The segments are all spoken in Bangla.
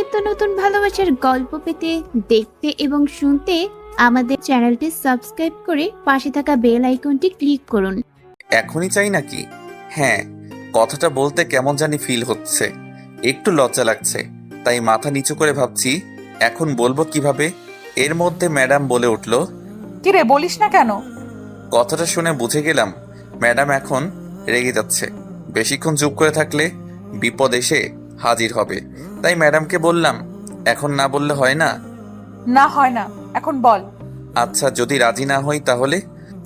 নিত্য নতুন ভালোবাসার গল্প পেতে, দেখতে এবং শুনতে আমাদের চ্যানেলটি সাবস্ক্রাইব করে পাশে থাকা বেল আইকনটি ক্লিক করুন। এখনই চাই নাকি? হ্যাঁ, কথাটা বলতে কেমন জানি ফিল হচ্ছে, একটু লজ্জা লাগছে, তাই মাথা নিচু করে ভাবছি এখন বলবো কিভাবে। এর মধ্যে ম্যাডাম বলে উঠল, কিরে বলিস না কেন? কথাটা শুনে বুঝে গেলাম ম্যাডাম এখন রেগে যাচ্ছে। বেশিক্ষণ চুপ করে থাকলে বিপদ এসে হাজির হবে। তাই ম্যাডামকে বললাম, এখন না বললে হয় না? না হয় না, এখন বল। আচ্ছা, যদি রাজি না হই তাহলে?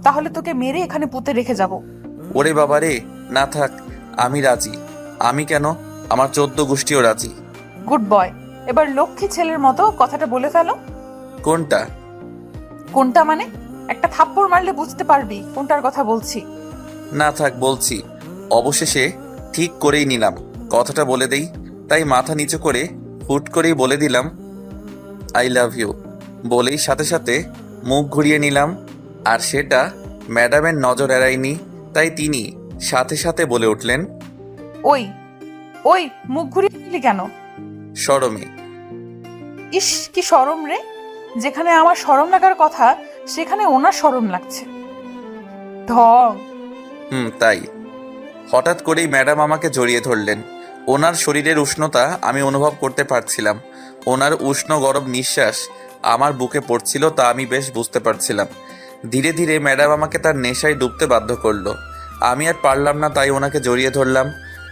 তাহলে তোকে মেরে এখানে পুঁতে রেখে যাব। ওরে বাবা রে, না থাক, আমি রাজি। আমি কেন, আমার 14 গোষ্ঠীও রাজি। গুড বয়, এবার লক্ষ্মী ছেলের মতো কথাটা বলে ফেলো। কোনটা? কোনটা মানে? একটা থাপ্পড় মারলে বুঝতে পারবি কোনটার কথা বলছি। না থাক, বলছি। অবশেষে ঠিক করেই নিলাম, কথাটা বলে দেই। তাই মাথা নিচু করে হুট করেই বলে দিলাম, আই লাভ ইউ। বলেই সাথে সাথে মুখ ঘুরিয়ে নিলাম। আর সেটা ম্যাডামের নজর এড়ায়নি, তাই তিনি সাথে সাথে বলে উঠলেন, ওই ওই মুখ ঘুরিয়ে নিলি কেন? শরমে। ইস, কি শরম রে! যেখানে আমার শরম লাগার কথা সেখানে ওনার শরম লাগছে। ঢং। তাই। হঠাৎ করেই ম্যাডাম আমাকে জড়িয়ে ধরলেন। ওনার শরীরের উষ্ণতা আমি অনুভব করতে পারছিলাম। ওনার উষ্ণ গরম নিঃশ্বাস আমার বুকে পড়ছিল, তা আমি বেশ বুঝতে পারছিলাম। ধীরে ধীরে ম্যাডাম আমাকে তার নেশায় ডুবতে বাধ্য করলো। আমি আর পারলাম না, তাই ওনাকে জড়িয়ে ধরলাম।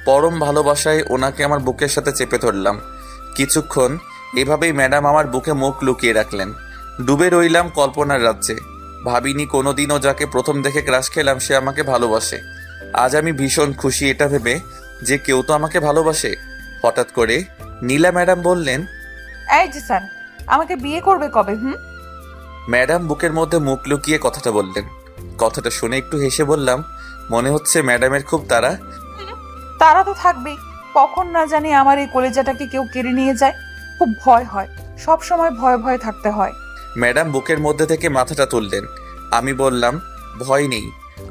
পরম ভালোবাসায় ওনাকে আমার বুকের সাথে চেপে ধরলাম। কিছুক্ষণ এভাবেই ম্যাডাম আমার বুকে মুখ লুকিয়ে রাখলেন। ডুবে রইলাম কল্পনার রাজ্যে। ভাবিনি কোনোদিনও যাকে প্রথম দেখে ক্রাশ খেলাম সে আমাকে ভালোবাসে। আজ আমি ভীষণ খুশি এটা ভেবে যে কেউ তো আমাকে ভালোবাসে। হঠাৎ করে নীলা ম্যাডাম বললেন, এই জিসান, আমাকে বিয়ে করবে কবে? ম্যাডাম বুকের মধ্যে মুখ লুকিয়ে কথাটা বললেন। কথাটা শুনে একটু হেসে বললাম, মনে হচ্ছে ম্যাডামের খুব তাড়া। তারা তো থাকবেই, কখন না জানি আমার এই কলেজাটাকে কেউ কেড়ে নিয়ে যায়। খুব ভয় হয়, সব সময় ভয়ে ভয়ে থাকতে হয়। ম্যাডাম বুকের মধ্যে থেকে মাথাটা তুললেন। আমি বললাম, ভয় নেই,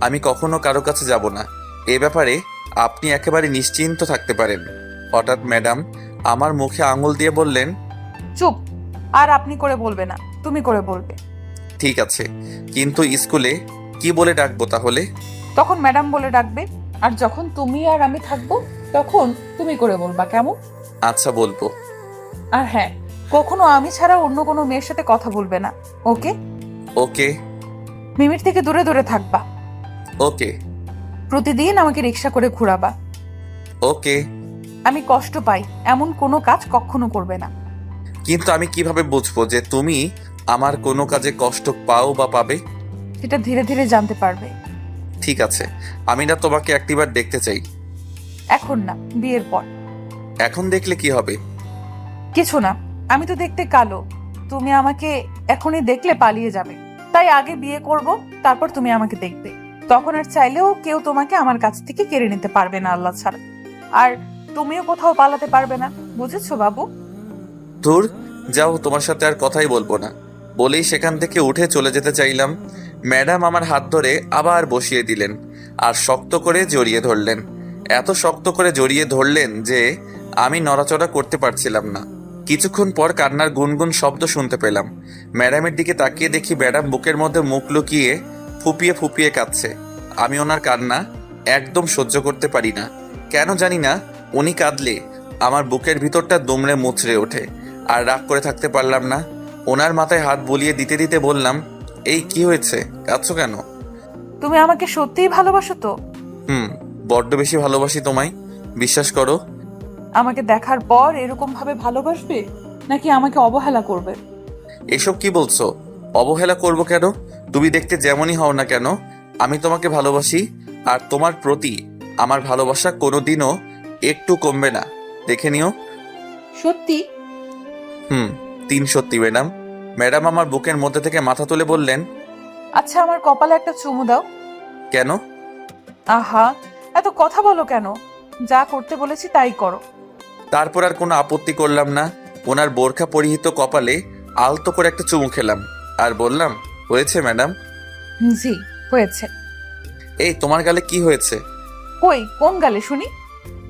আমি কখনো কারো কাছে যাব না। এ ব্যাপারে আপনি একেবারে নিশ্চিন্ত থাকতে পারেন। হঠাৎ ম্যাডাম আমার মুখে আঙুল দিয়ে বললেন, চুপ! আর আপনি করে বলবে না, তুমি করে বলবে। ঠিক আছে, কিন্তু স্কুলে কি বলে ডাকবো তাহলে? তখন ম্যাডাম বলে ডাকবে, আর যখন তুমি আর আমি থাকবো তখন তুমি করে বলবা, কেমন? আচ্ছা, বলবো। আর হ্যাঁ, কখনো আমি ছাড়া অন্য কোনো মেয়ের সাথে কথা বলবে না, ওকে? ওকে। মিমির থেকে দূরে দূরে থাকবা। ওকে। প্রতিদিন আমাকে রিক্সা করে ঘোরাবা। ওকে। আমি কষ্ট পাই এমন কোনো কাজ কখনো করবে না। কিন্তু আমি কিভাবে বুঝবো যে তুমি আমার কোনো কাজে কষ্ট পাও বা পাবে? সেটা ধীরে ধীরে জানতে পারবে। ঠিক আছে, আমি না তোমাকে একটিবার দেখতে চাই। এখন না, বিয়ের পর। এখন দেখলে কি হবে? কিছু না, আমি তো দেখতে কালো। তুমি আমাকে এখনই দেখলে পালিয়ে যাবে। তাই আগে বিয়ে করব, তারপর তুমি আমাকে দেখবে। তখন আর চাইলেও কেউ তোমাকে আমার কাছ থেকে কেড়ে নিতে পারবে না, আল্লাহ ছাড়া। আর তুমিও কোথাও পালাতে পারবে না, বুঝেছো বাবু? ধুর, যাও, তোমার সাথে আর কথাই বলবো না। বলেই সেখান থেকে উঠে চলে যেতে চাইলাম। ম্যাডাম আমার হাত ধরে আবার বসিয়ে দিলেন আর শক্ত করে জড়িয়ে ধরলেন। এত শক্ত করে জড়িয়ে ধরলেন যে আমি নড়াচড়া করতে পারছিলাম না। কিছুক্ষণ পর কান্নার গুনগুন শব্দ শুনতে পেলাম। ম্যাডামের দিকে তাকিয়ে দেখি ম্যাডাম বুকের মধ্যে মুখ লুকিয়ে ফুপিয়ে ফুপিয়ে কাঁদছে। আমি ওনার কান্না একদম সহ্য করতে পারি না। কেন জানি না, উনি কাঁদলে আমার বুকের ভিতরটা দুমড়ে মুচড়ে ওঠে। আর রাগ করে থাকতে পারলাম না। ওনার মাথায় হাত বুলিয়ে দিতে দিতে বললাম, এই কি হয়েছে, কাঁদছো কেন? তুমি আমাকে সত্যিই ভালোবাসো তো? বড্ড বেশি ভালোবাসি তোমায়, বিশ্বাস করো। আমাকে দেখার পর এরকম ভাবে ভালোবাসবে নাকি আমাকে অবহেলা করবে? এসব কি বলছো? অবহেলা করব কেন? তুমি দেখতে যেমনই হও না কেন, আমি তোমাকে ভালোবাসি। আর তোমার প্রতি আমার ভালোবাসা কোনোদিনও একটু কমবে না, দেখে নিও। সত্যি? 3 সত্যি ম্যাডাম। ম্যাডাম আমার বুকের মধ্যে থেকে মাথা তুলে বললেন, আচ্ছা, আমার কপালে একটা চুমু দাও। কেন? আহা, এত কথা বলো কেন? যা করতে বলেছি তাই করো। তারপর আর কোনো আপত্তি করলাম না। ওনার বোরখা পরিহিত কপালে আলতো করে একটা চুমু খেলাম আর বললাম, হয়েছে ম্যাডাম? জি, হয়েছে। এই তোমার গালে কি হয়েছে? কই, কোন গালে শুনি?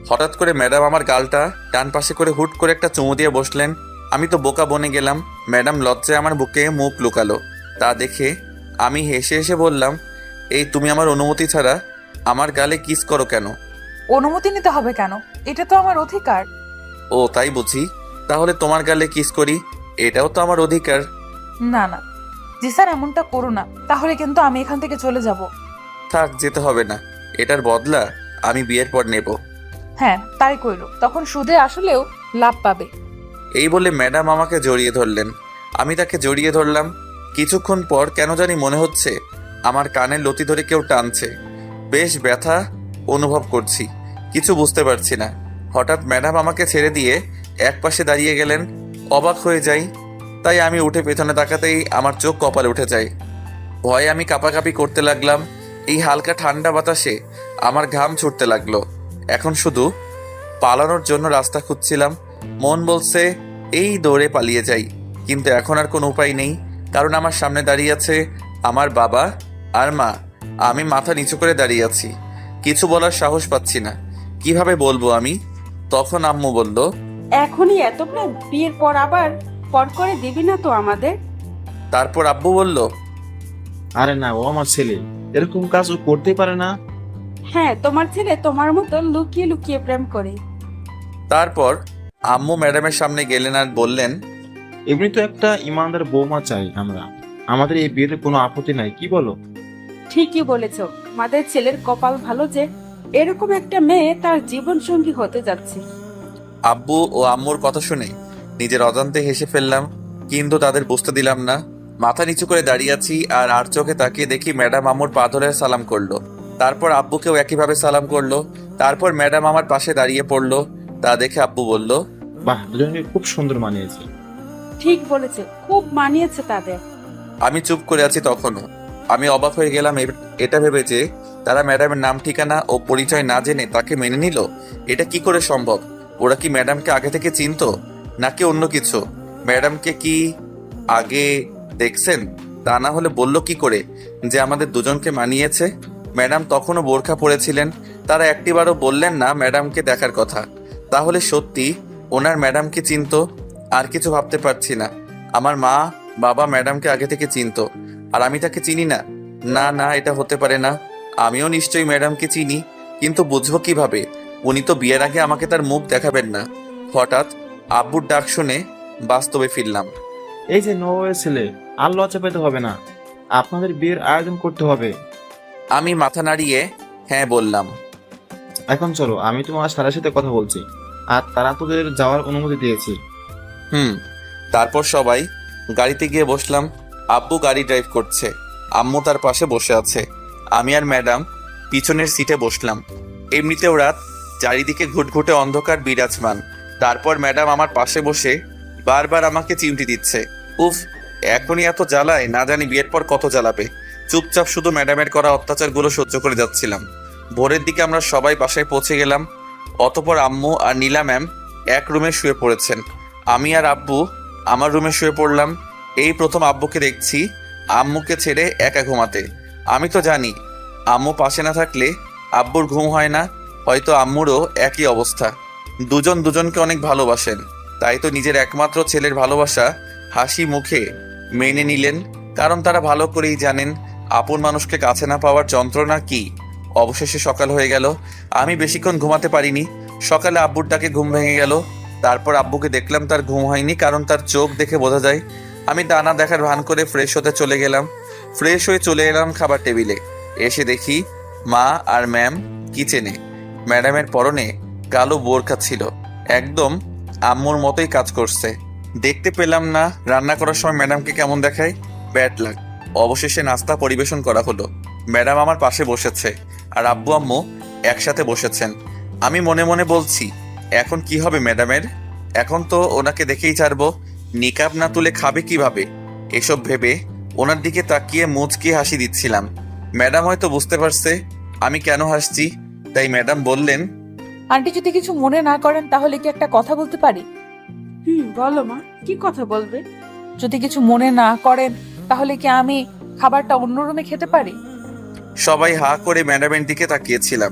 হঠাৎ করে ম্যাডাম আমার গালটা ডান পাশে করে হুট করে একটা চুমু দিয়ে বসলেন। আমি তো বোকা বনে গেলাম। ম্যাডাম লজ্জায় আমার বুকে মুখ লুকালো। তা দেখে আমি হেসে হেসে বললাম, এই তুমি আমার অনুমতি ছাড়া আমার গালে কিস করো কেন? অনুমতি নিতে হবে কেন? এটা তো আমার অধিকার। ও তাই বুঝি, তাহলে তোমার গালে কিস করি, এটাও তো আমার অধিকার। না না জি স্যার, এমনটা করো না, তাহলে কিন্তু আমি এখান থেকে চলে যাব। থাক, যেতে হবে না, এটার বদলা আমি বিয়ের পর নেব। হ্যাঁ তাই কইরো, তখন সুদে আসলেও লাভ পাবে। এই বলে ম্যাডাম আমাকে জড়িয়ে ধরলেন। আমি তাকে জড়িয়ে ধরলাম। কিছুক্ষণ পর কেন জানি মনে হচ্ছে আমার কানের লতি ধরে কেউ টানছে। বেশ ব্যথা অনুভব করছি, কিছু বুঝতে পারছি না। হঠাৎ ম্যাডাম আমাকে ছেড়ে দিয়ে একপাশে দাঁড়িয়ে গেলেন। অবাক হয়ে যাই, তাই আমি উঠে পেছনে তাকাতেই আমার চোখ কপালে উঠে যায়। ভয়ে আমি কাঁপাকাঁপি করতে লাগলাম। এই হালকা ঠান্ডা বাতাসে আমার ঘাম ছুটতে লাগলো। এখন শুধু পালানোর জন্য রাস্তা খুঁজছিলাম। মন বলছে এই দৌড়ে পালিয়ে যাই, কিন্তু এখন আর কোনো উপায় নেই, কারণ আমার সামনে দাঁড়িয়ে আছে আমার বাবা আর মা। আমি মাথা নিচু করে দাঁড়িয়ে আছি, কিছু বলার সাহস পাচ্ছি না। কিভাবে বলবো আমি? তখন আম্মু বলল, এখনই এত প্ল্যান, বিয়ের পর আবার পর করে দিবি না তো আমাদের? তারপর আব্বু বলল, আরে না, ও আমার ছেলে, এরকম কাজ ও করতেই পারে না। হ্যাঁ, তোমার ছেলে তোমার মতো লুকিয়ে লুকিয়ে প্রেম করে। তারপর আম্মু ম্যাডামের সামনে গেলেন আর বললেন, এমনি তো একটা ইমানদার বৌমা চাই আমরা, আমাদের এই বিয়েতে কোনো আপত্তি নাই, কি বলো? ঠিকই বলেছ, আমাদের ছেলের কপাল ভালো যে এরকম একটা মেয়ে তার জীবন সঙ্গী হতে যাচ্ছে। আব্বু ও আম্মুর কথা শুনে নিজের অজান্তে হেসে ফেললাম, কিন্তু তাদের বুঝতে দিলাম না। মাথা নিচু করে দাঁড়িয়ে আছি আর চোখে তাকিয়ে দেখি ম্যাডাম আম্মুর পা ধরে সালাম করলো। তারপর আব্বুকেও একইভাবে সালাম করলো। তারপর ম্যাডাম আমার পাশে দাঁড়িয়ে পড়লো। তা দেখে আব্বু বলল, বাহ, দুজনকে খুব সুন্দর মানিয়েছে। ঠিক বলেছে, খুব মানিয়েছে তাদের। আমি চুপ করে আছি তখনও। আমি অবাক হয়ে গেলাম এটা ভেবে যে তারা ম্যাডামের নাম ঠিকানা ও পরিচয় না জেনে তাকে মেনে নিল। এটা কি করে সম্ভব? ওরা কি ম্যাডামকে আগে থেকে চিনতো নাকি অন্য কিছু? ম্যাডামকে কি আগে দেখছেন? তা না হলে বলল কি করে যে আমাদের দুজনকে মানিয়েছে? ম্যাডাম তখনও বোরখা পরেছিলেন। তারা একটিবারও বললেন না ম্যাডামকে দেখার কথা। তাহলে সত্যি ওনার ম্যাডামকে চিনতো? আর কিছু ভাবতে পারছি না। আমার মা বাবা ম্যাডামকে আগে থেকে চিনতো আর আমি তাকে চিনি না? না না, এটা হতে পারে না। আমিও নিশ্চয়ই ম্যাডামকে চিনি, কিন্তু বুঝবো কিভাবে? উনি তো বিয়ের আগে আমাকে তার মুখ দেখাবেন না। হঠাৎ আব্বুর ডাক শুনে বাস্তবে ফিরলাম। এই যে নবাবের ছেলে, আর লজ্জা পেতে হবে না, আপনাদের বিয়ের আয়োজন করতে হবে। আমি মাথা নাড়িয়ে হ্যাঁ বললাম। এখন চলো, আমি তোমার স্যারের সাথে কথা বলছি, আর তারা তোদের যাওয়ার অনুমতি দিয়েছি। তারপর সবাই গাড়িতে গিয়ে বসলাম। আব্বু গাড়ি ড্রাইভ করছে, আম্মু তার পাশে বসে আছে। আমি আর ম্যাডাম পিছনের সিটে বসলাম। এমনিতেও রাত, চারিদিকে ঘুটঘুটে অন্ধকার বিরাজমান। তারপর ম্যাডাম আমার পাশে বসে বারবার আমাকে চিমটি দিচ্ছে। উফ, এখনই এত জ্বালায়, না জানি বিয়ের পর কত জ্বালাবে। চুপচাপ শুধু ম্যাডামের করা অত্যাচারগুলো সহ্য করে যাচ্ছিলাম। ভোরের দিকে আমরা সবাই বাসায় পৌঁছে গেলাম। অতপর আম্মু আর নীলা ম্যাম এক রুমে শুয়ে পড়েছেন। আমি আর আব্বু আমার রুমে শুয়ে পড়লাম। এই প্রথম আব্বুকে দেখছি আম্মুকে ছেড়ে একা ঘুমাতে। আমি তো জানি আম্মু পাশে না থাকলে আব্বুর ঘুম হয় না, হয়তো আম্মুরও একই অবস্থা। দুজন দুজনকে অনেক ভালোবাসেন, তাই তো নিজের একমাত্র ছেলের ভালোবাসা হাসি মুখে মেনে নিলেন, কারণ তারা ভালো করেই জানেন আপন মানুষকে কাছে না পাওয়ার যন্ত্রণা কি। অবশেষে সকাল হয়ে গেল। আমি বেশিক্ষণ ঘুমাতে পারিনি। সকালে আব্বুর ডাকে ঘুম ভেঙে গেল। তারপর আব্বুকে দেখলাম তার ঘুম হয়নি, কারণ তার চোখ দেখে বোঝা যায়। আমি ডানা দেখার ভান করে ফ্রেশ হতে চলে গেলাম। ফ্রেশ হয়ে চলে এলাম খাবার টেবিলে। এসে দেখি মা আর ম্যাম কিচেনে। ম্যাডামের পরনে কালো বোরখা ছিল, একদম আম্মুর মতোই কাজ করছে। দেখতে পেলাম না রান্না করার সময় ম্যাডামকে কেমন দেখায়, ব্যাড লাগ। অবশেষে নাস্তা পরিবেশন করা হলো। ম্যাডাম আমার পাশে বসেছে আর আব্বু আম্মু একসাথে বসেছেন। আমি মনে মনে বলছি, এখন কি হবে ম্যাডামের? এখন তো ওনাকে দেখেই ছাড়বো, নিকাব না তুলে খাবে কিভাবে? এসব ভেবে ওনার দিকে তাকিয়ে মুচকি হাসি দিচ্ছিলাম। ম্যাডাম হয়তো বুঝতে পারছে আমি কেন হাসছি, তাই ম্যাডাম বললেন, আন্টি যদি কিছু মনে না করেন তাহলে কি একটা কথা বলতে পারি? বলো মা, কি কথা বলবে? যদি কিছু মনে না করেন তাহলে কি আমি খাবারটা অন্য রুমে খেতে পারি? সবাই হা করে ম্যাডামের দিকে তাকিয়েছিলাম।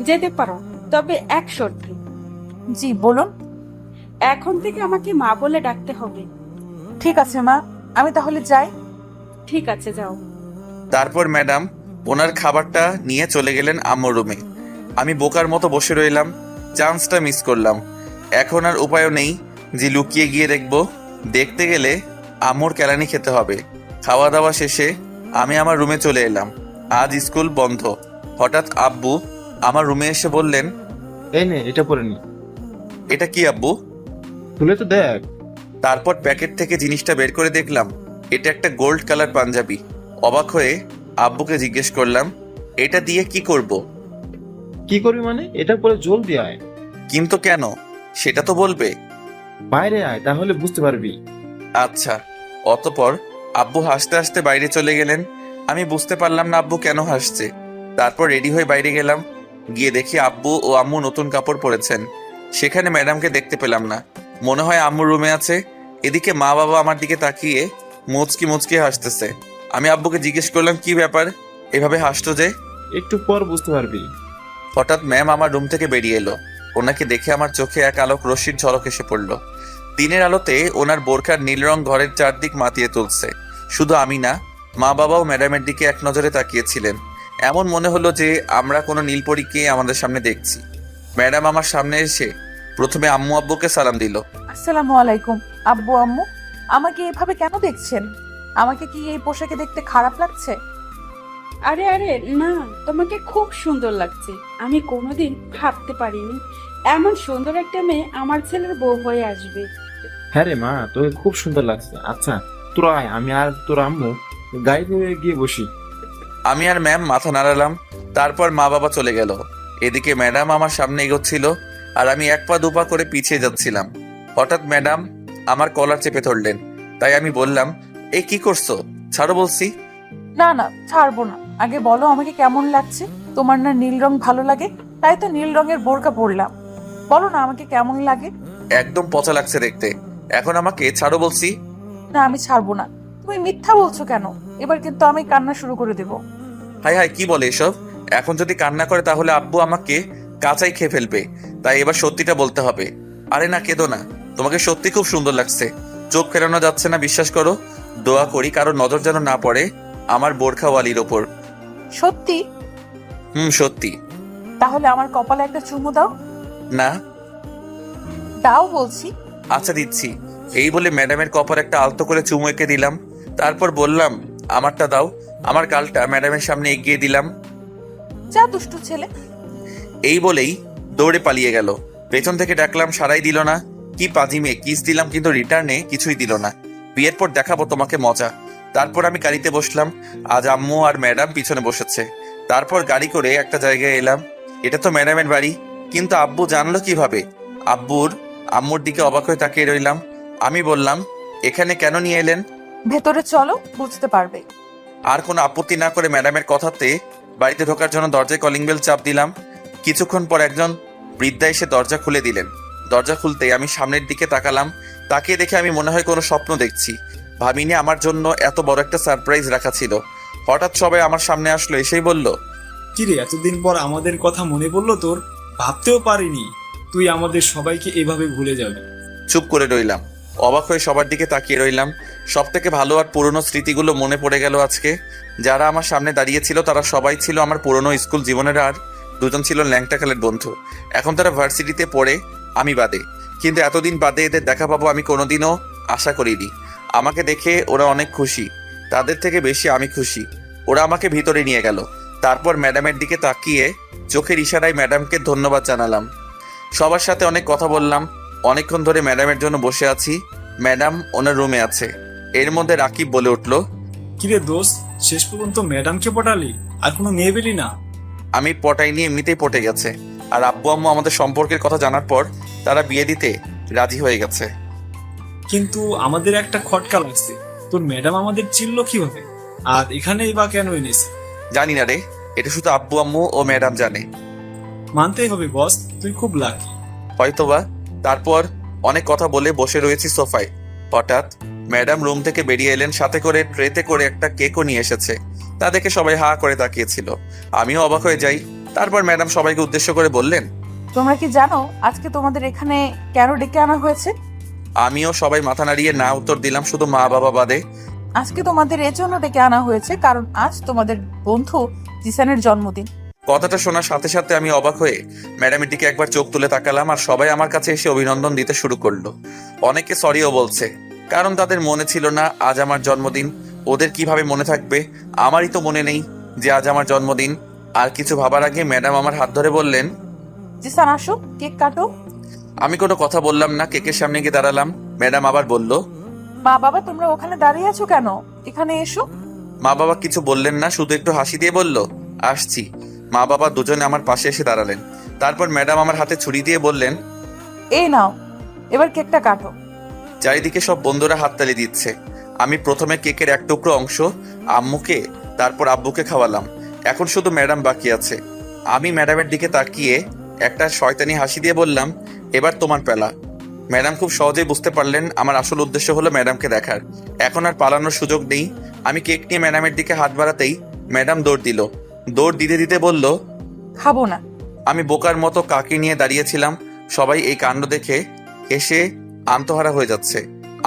যেতে পারো, তবে এক শর্তে। জি বলুন। এখন থেকে আমাকে মা বলে ডাকতে হবে। ঠিক আছে মা, আমি তাহলে যাই। ঠিক আছে, যাও। তারপর ম্যাডাম ওনার খাবারটা নিয়ে চলে গেলেন আম্মুর রুমে। আমি বোকার মতো বসে রইলাম, চান্সটা মিস করলাম। এখন আর উপায়ও নেই যে লুকিয়ে গিয়ে দেখব। দেখতে গেলে আম্মুর কেলানি খেতে হবে। খাওয়া দাওয়া শেষে আমি আমার রুমে চলে এলাম। আজ স্কুল বন্ধ। হঠাৎ আব্বু আমার রুমে এসে বললেন, এই নে, এটা পরে নি। এটা কি আব্বু? খুলে তো দেখ। তারপর প্যাকেট থেকে জিনিসটা বের করে দেখলাম এটা একটা গোল্ড কালার পাঞ্জাবি। অবাক হয়ে আব্বুকে জিজ্ঞেস করলাম, এটা দিয়ে কি করব? কি করবি মানে? এটা পরে জলদি আয়। কিন্তু কেন সেটা তো বলবে। বাইরে আয়, তাহলে বুঝতে পারবি। আচ্ছা। অতঃপর আব্বু হাসতে হাসতে বাইরে চলে গেলেন। আমি বুঝতে পারলাম না আব্বু কেন হাসছে। তারপর রেডি হয়ে বাইরে গেলাম। গিয়ে দেখি আব্বু ও আম্মু নতুন কাপড় পরেছেন। সেখানে ম্যাডামকে দেখতে পেলাম না। মনে হয় আম্মুর রুমে আছে। এদিকে মা বাবা আমার দিকে তাকিয়ে মুচকি মুচকি হাসতেছে। আমি আব্বুকে জিজ্ঞেস করলাম, কি ব্যাপার এভাবে হাসতো যে? একটু পর বুঝতে পারবি। হঠাৎ ম্যাম আমার রুম থেকে বেরিয়ে এলো। ওনাকে দেখে আমার চোখে এক আলোক রশ্মির ঝলক এসে পড়লো। দিনের আলোতে ওনার বোরখার নীল রং ঘরের চারদিক মাতিয়ে তুলছে। শুধু আমি না, মা বাবাও ম্যাডামের দিকে এক নজরে তাকিয়েছিলেন। এমন মনে হলো যে আমরা কোনো নীলপরীকে আমাদের সামনে দেখছি। ম্যাডাম আমার সামনে এসে প্রথমে আম্মু আব্বুকে সালাম দিল। আসসালামু আলাইকুম। আব্বু আম্মু, আমাকে এভাবে কেন দেখছেন? আমাকে কি এই পোশাকে দেখতে খারাপ লাগছে? আরে আরে না, তোমাকে খুব সুন্দর লাগছে। আমি কোনোদিন ভাবতে পারিনি এমন সুন্দর একটা মেয়ে আমার ছেলের বউ হয়ে আসবে। হ্যাঁ রে মা, তোকে খুব সুন্দর লাগছে। আচ্ছা তোরা আয়, আমি আর তোর আম্মু গাড়িতে গিয়ে বসি। আমি আর ম্যাম মাথা নাড়ালাম। তারপর মা বাবা চলে গেল। এদিকে ম্যাডাম আমার সামনে এগোচ্ছিল আর আমি এক পা দুপা করে পিছিয়ে যাচ্ছিলাম। হঠাৎ ম্যাডাম আমার কলার চেপে ধরলেন। তাই আমি বললাম, এই কি করছো? ছাড়ো বলছি। না না, ছাড়বো না। আগে বলো আমাকে কেমন লাগছে। তোমার না নীল রং ভালো লাগে, তাই তো নীল রঙের বোরকা পরলাম। বলো না আমাকে কেমন লাগে। একদম পচা লাগছে দেখতে। এখন আমাকে ছাড়ো বলছি। না, আমি ছাড়বো না। তুমি মিথ্যা বলছো কেন? এবার কিন্তু আমি কান্না শুরু করে দেব। হাই হাই, কি বলে এসব? এখন যদি কান্না করে তাহলে আব্বু আমাকে কাঁচাই খেয়ে ফেলবে। তাই এবার সত্যিটা বলতে হবে। আরে না, কেঁদো না। তোমাকে সত্যি খুব সুন্দর লাগছে। চোখ ফেরানো যাচ্ছে না, বিশ্বাস করো। দোয়া করি কারো নজর যেন না পড়ে আমার বোরখাওয়ালির ওপর। সত্যি? সত্যি। তাহলে আমার কপালে একটা চুমু দাও। না। দাও বলছি। আচ্ছা দিচ্ছি। এই বলে ম্যাডামের কপালে একটা আলতো করে চুমু এঁকে দিলাম। তারপর বললাম, আমারটা দাও। আমার গালটা ম্যাডামের সামনে এগিয়ে দিলাম। যা দুষ্টু ছেলে। এই বলেই দৌড়ে পালিয়ে গেল। পেছন থেকে ডাকলাম, সারাই দিল না। কি পাজি মেয়ে, কিস দিলাম কিন্তু রিটার্নে কিছুই দিল না। বিয়ের পর দেখাবো তোমাকে মজা। তারপর আমি গাড়িতে বসলাম। আজ আম্মু আর ম্যাডাম পিছনে বসেছে। তারপর গাড়ি করে একটা জায়গায় এলাম। এটা তো ম্যাডামের বাড়ি, কিন্তু আব্বু জানলো কিভাবে? আম্মুর দিকে অবাক হয়ে তাকিয়ে রইলাম। আমি বললাম, এখানে কেন নিয়ে এলেন? ভেতরে চলো, বুঝতে পারবে। আর কোনো আপত্তি না করে ম্যাডামের কথাতে বাড়িতে ঢোকার জন্য দরজায় কলিং বেল চাপ দিলাম। কিছুক্ষণ পর একজন বৃদ্ধা এসে দরজা খুলে দিলেন। দরজা খুলতেই আমি সামনের দিকে তাকালাম। তাকিয়ে দেখে আমি মনে হয় কোনো স্বপ্ন দেখছি। ভাবিনি আমার জন্য এত বড় একটা সারপ্রাইজ রাখা ছিল। হঠাৎ সবাই আমার সামনে আসলো, এসেই বলল, কিরে, এতদিন পর আমাদের কথা মনে পড়লো তোর? ভাবতেও পারিনি তুই আমাদের সবাইকে এভাবে ভুলে যাবি। চুপ করে রইলাম। অবাক হয়ে সবার দিকে তাকিয়ে রইলাম। সব থেকে ভালো আর পুরনো স্মৃতিগুলো মনে পড়ে গেল আজকে। যারা আমার সামনে দাঁড়িয়েছিল তারা সবাই ছিল আমার পুরনো স্কুল জীবনের, আর দুজন ছিল ল্যাংটাকালের বন্ধু। এখন তারা ভার্সিটিতে পড়ে, আমি বাদে। কিন্তু এতদিন বাদে এদের দেখা পাবো আমি কোনোদিনও আশা করিনি। আমাকে দেখে ওরা অনেক খুশি। তাদের থেকে বেশি আমি খুশি। ওরা আমাকে ভিতরে নিয়ে গেল। তারপর ম্যাডামের দিকে তাকিয়ে চোখের ইশারায় ম্যাডামকে ধন্যবাদ জানালাম। সবার সাথে অনেক কথা বললাম। অনেকক্ষণ ধরে ম্যাডামের জন্য বসে আছি। ম্যাডাম ওনার রুমে আছে। এর মধ্যে রাকিব বলে উঠল, কিরে দোস্ত, শেষ পর্যন্ত ম্যাডামকে পটালি? আর কোনো মেয়ে পেলি না? আমি পটাইনি, এমনিতেই পটে গেছে। আর আব্বু আম্মু আমাদের সম্পর্কের কথা জানার পর তারা বিয়ে দিতে রাজি হয়ে গেছে। কিন্তু আমাদের একটা খটকা লাগছে, তোর ম্যাডাম আমাদের চিনল কিভাবে? আর এখানেই বা কেন এনেছে? জানি না রে, এটা শুধু আব্বু আম্মু ও ম্যাডাম জানে। মানতেই হবে বস, তুই খুব লাকি। হয়তোবা। তারপর অনেক কথা বলে বসে রয়েছি সোফায়। হঠাৎ ম্যাডাম রুম থেকে বেরিয়ে এলেন। সাথে করে ট্রেতে করে একটা কেকও নিয়ে এসেছে। তা দেখে সবাই হা করে তাকিয়েছিল। আমিও অবাক হয়ে যাই। তারপর ম্যাডাম সবাইকে উদ্দেশ্য করে বললেন, তোমরা কি জানো আজকে তোমাদের এখানে কেন ডেকে আনা হয়েছে? আমিও সবাই মাথা নাড়িয়ে না উত্তর দিলাম, শুধু মা বাবা বাদে। আজকে তোমাদের এজন্য ডেকে আনা হয়েছে কারণ আজ তোমাদের বন্ধু জিসানের জন্মদিন। কথাটা শোনার সাথে সাথে আমি অবাক হয়ে ম্যাডামের দিকে একবার চোখ তুলে তাকালাম, আর সবাই আমার কাছে এসে অভিনন্দন দিতে শুরু করলো। অনেকে সরিও বলছে, কারণ তাদের মনে ছিল না আজ আমার জন্মদিন। ওদের কিভাবে মনে থাকবে? আমারই তো মনে নেই যে আজ আমার জন্মদিন। আর কিছু ভাবার আগে ম্যাডাম আমার হাত ধরে বললেন, জিসান আসো, কেক কাটো। আমি কোনো কথা বললাম না, কেকের সামনে গিয়ে দাঁড়ালাম। ম্যাডাম আবার বলল, মা বাবা তোমরা ওখানে দাঁড়িয়ে আছো কেন? এখানে এসো। মা বাবা কিছু বললেন না, শুধু একটু হাসি দিয়ে বলল, আসছি। মা বাবা দুজনে আমার পাশে এসে দাঁড়ালেন। তারপর ম্যাডাম আমার হাতে ছুরি দিয়ে বললেন, এই নাও, এবার কেকটা কাটো। চারিদিকে সব বন্ধুরা হাততালি দিচ্ছে। আমি প্রথমে কেকের এক টুকরো অংশ আম্মুকে, তারপর আব্বুকে খাওয়ালাম। এখন শুধু ম্যাডাম বাকি আছে। আমি ম্যাডামের দিকে তাকিয়ে একটা শয়তানি হাসি দিয়ে বললাম, এবার তোমার পেলা। ম্যাডাম খুব সহজেই বুঝতে পারলেন আমার আসল উদ্দেশ্য হলো ম্যাডামকে দেখার। এখন আর পালানোর সুযোগ নেই। আমি কেক নিয়ে ম্যাডামের দিকে হাত বাড়াতেই ম্যাডাম দৌড় দিল। দৌড় দিতে দিতে বলল, খাবো না। আমি বোকার মতো কাকে নিয়ে দাঁড়িয়েছিলাম। সবাই এই কাণ্ড দেখে হেসে আন্তহারা হয়ে যাচ্ছে।